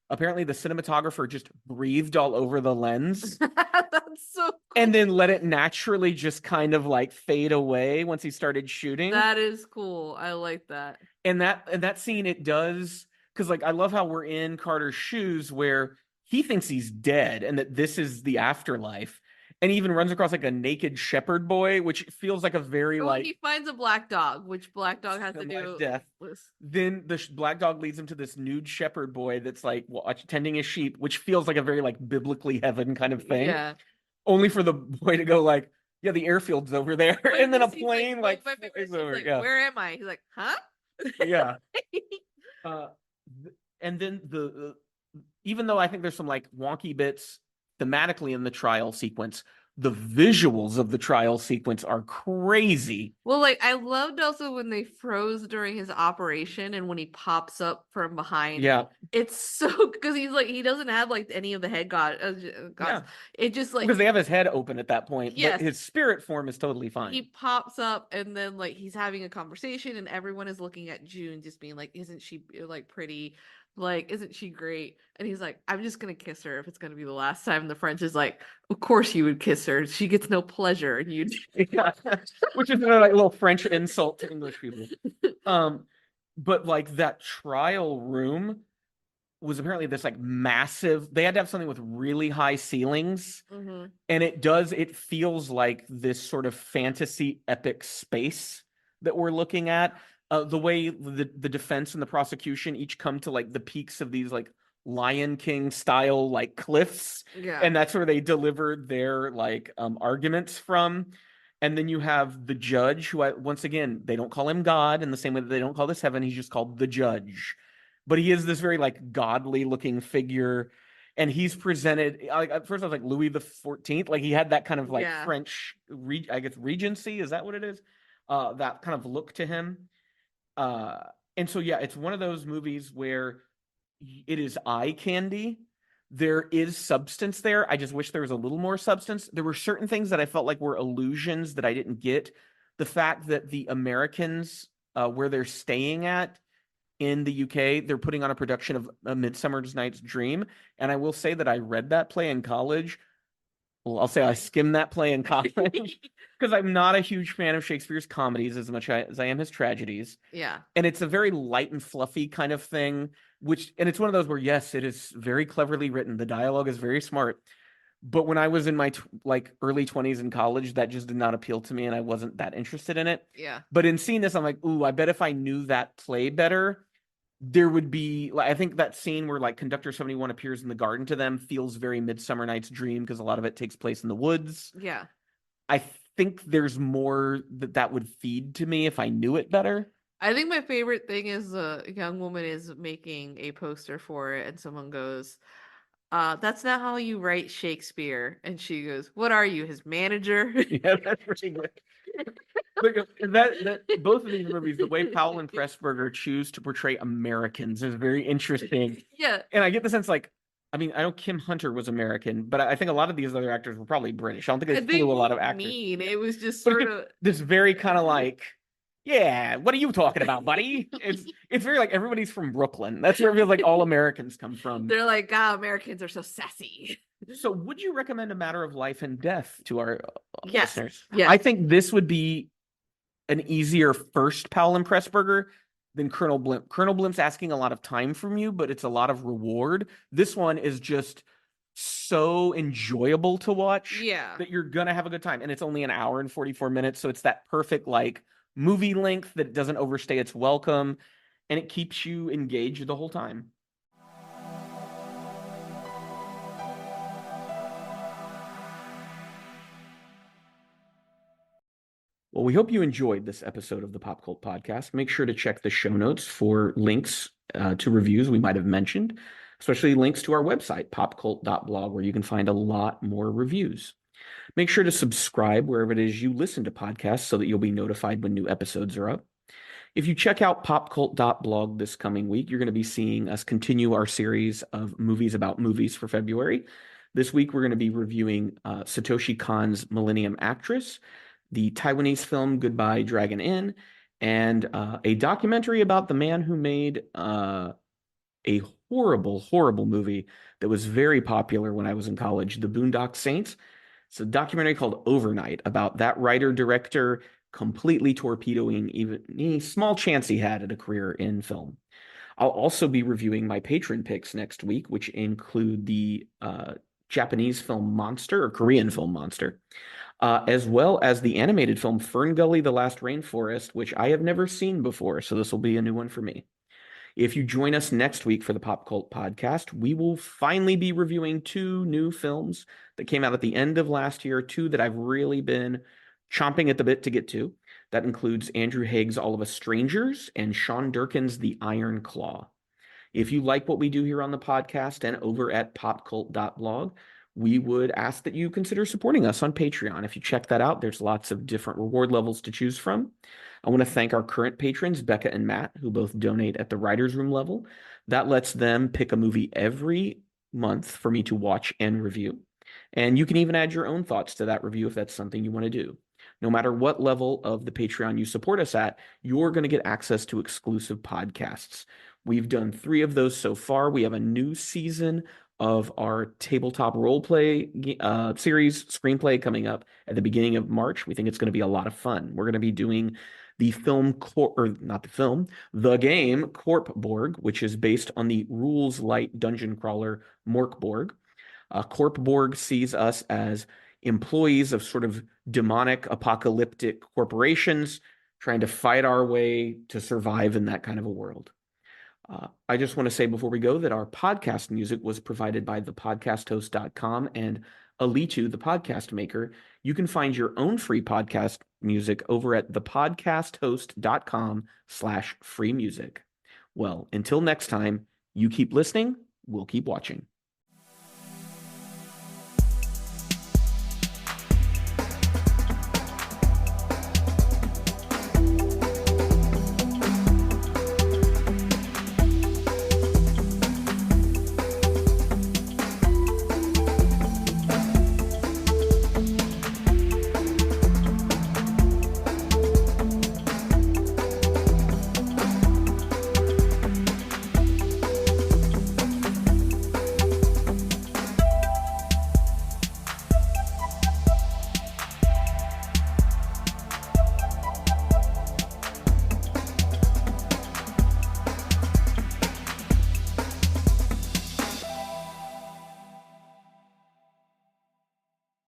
Apparently the cinematographer just breathed all over the lens. That's so cool. and then let it naturally just kind of like fade away once he started shooting. That is cool. I like that. And that scene, it does, because like I love how we're in Carter's shoes where he thinks he's dead and that this is the afterlife. And he even runs across like a naked shepherd boy, which feels like a very Well, like he finds a black dog, which black dog has to semi do death. with. Then the black dog leads him to this nude shepherd boy that's like tending his sheep, which feels like a very like biblically heaven kind of thing. Yeah. Only for the boy to go like, yeah, the airfield's over there, But and then a this, he's plane well, like my favorite flies scene's over. like, Yeah, where am I? He's like, huh? yeah. Uh, and then even though I think there's some like wonky bits thematically in the trial sequence, the visuals of the trial sequence are crazy. Well, like I loved also when they froze during his operation and when he pops up from behind. Yeah, It's so because he's like he doesn't have like any of the head gods. yeah. It just like Because they have his head open at that point, Yes. but his spirit form is totally fine. he pops up and then like he's having a conversation and everyone is looking at June just being like, isn't she like pretty? Like, isn't she great? And he's like, I'm just gonna kiss her if it's gonna be the last time. And the French is like, of course you would kiss her. She gets no pleasure. And you Yeah. Which is another like little French insult to English people. But like that trial room was apparently this like massive, they had to have something with really high ceilings. Mhm. And it feels like this sort of fantasy epic space that we're looking at. The way the defense and the prosecution each come to like the peaks of these like Lion King style like cliffs, Yeah. and that's where they deliver their like arguments from. And then you have the judge, who once again, they don't call him God in the same way that they don't call this heaven. He's just called the judge. But he is this very like godly looking figure. And he's presented like at first I was like Louis the 14th, like he had that kind of like Yeah. French I guess Regency, is that what it is? That kind of look to him. And so yeah, it's one of those movies where it is eye candy. There is substance there. I just wish there was a little more substance. There were certain things that I felt like were illusions that I didn't get. The fact that the Americans, where they're staying at in the UK, they're putting on a production of A Midsummer's Night's Dream. And I will say that I read that play in college. Well, I'll say I skimmed that play in college because I'm not a huge fan of Shakespeare's comedies as much as I am his tragedies. Yeah. And it's a very light and fluffy kind of thing, and it's one of those where, yes, it is very cleverly written. The dialogue is very smart. But when I was in my like early 20s in college, that just did not appeal to me and I wasn't that interested in it. Yeah. But in seeing this, I'm like, ooh, I bet if I knew that play better, there would be like, I think that scene where like Conductor 71 appears in the garden to them feels very Midsummer Night's Dream because a lot of it takes place in the woods. Yeah. I think there's more that would feed to me if I knew it better. I think my favorite thing is a young woman is making a poster for it and someone goes, that's not how you write Shakespeare. And she goes, what are you, his manager? Yeah, that's pretty good. Look, that both of these movies, the way Powell and Pressburger choose to portray Americans is very interesting. Yeah. And I get the sense like, I mean, I know Kim Hunter was American, but I think a lot of these other actors were probably British. I don't think they flew a lot of actors. It was just But sort of this very kind of like, yeah, what are you talking about, buddy? It's very like everybody's from Brooklyn. That's where it feels like all Americans come from. they're like, God, Americans are so sassy. So would you recommend A Matter of Life and Death to our Yes. listeners? Yes. I think this would be an easier first Powell and Pressburger than Colonel Blimp. Colonel Blimp's asking a lot of time from you, but it's a lot of reward. This one is just so enjoyable to watch that you're gonna have a good time. And it's only an hour and 44 minutes, so it's that perfect like movie length that it doesn't overstay its welcome, and it keeps you engaged the whole time. Well, we hope you enjoyed this episode of the Pop Cult Podcast. Make sure to check the show notes for links to reviews we might have mentioned, especially links to our website, popcult.blog, where you can find a lot more reviews. Make sure to subscribe wherever it is you listen to podcasts so that you'll be notified when new episodes are up. If you check out popcult.blog this coming week, you're going to be seeing us continue our series of movies about movies for February. This week, we're going to be reviewing Satoshi Kon's Millennium Actress, the Taiwanese film Goodbye Dragon Inn, and a documentary about the man who made a horrible, horrible movie that was very popular when I was in college, The Boondock Saints. It's a documentary called Overnight about that writer-director completely torpedoing even any small chance he had at a career in film. I'll also be reviewing my patron picks next week, which include the Japanese film Monster or Korean film Monster, as well as the animated film Fern Gully, The Last Rainforest, which I have never seen before. So this will be a new one for me. If you join us next week for the Pop Cult Podcast, we will finally be reviewing two new films that came out at the end of last year, two that I've really been chomping at the bit to get to. That includes Andrew Haig's All of Us Strangers and Sean Durkin's The Iron Claw. If you like what we do here on the podcast and over at popcult.blog, we would ask that you consider supporting us on Patreon. If you check that out, there's lots of different reward levels to choose from. I want to thank our current patrons, Becca and Matt, who both donate at the writer's room level. That lets them pick a movie every month for me to watch and review. And you can even add your own thoughts to that review if that's something you want to do. No matter what level of the Patreon you support us at, you're going to get access to exclusive podcasts. We've done 3 of those so far. We have a new season of our tabletop roleplay series screenplay coming up at the beginning of March. We think it's going to be a lot of fun. We're going to be doing the the game Corp Borg, which is based on the rules light dungeon crawler Morkborg. Corp Borg sees us as employees of sort of demonic apocalyptic corporations trying to fight our way to survive in that kind of a world. I just want to say before we go that our podcast music was provided by thepodcasthost.com and Alitu, the podcast maker. You can find your own free podcast music over at thepodcasthost.com/free music. Well, until next time, you keep listening, we'll keep watching.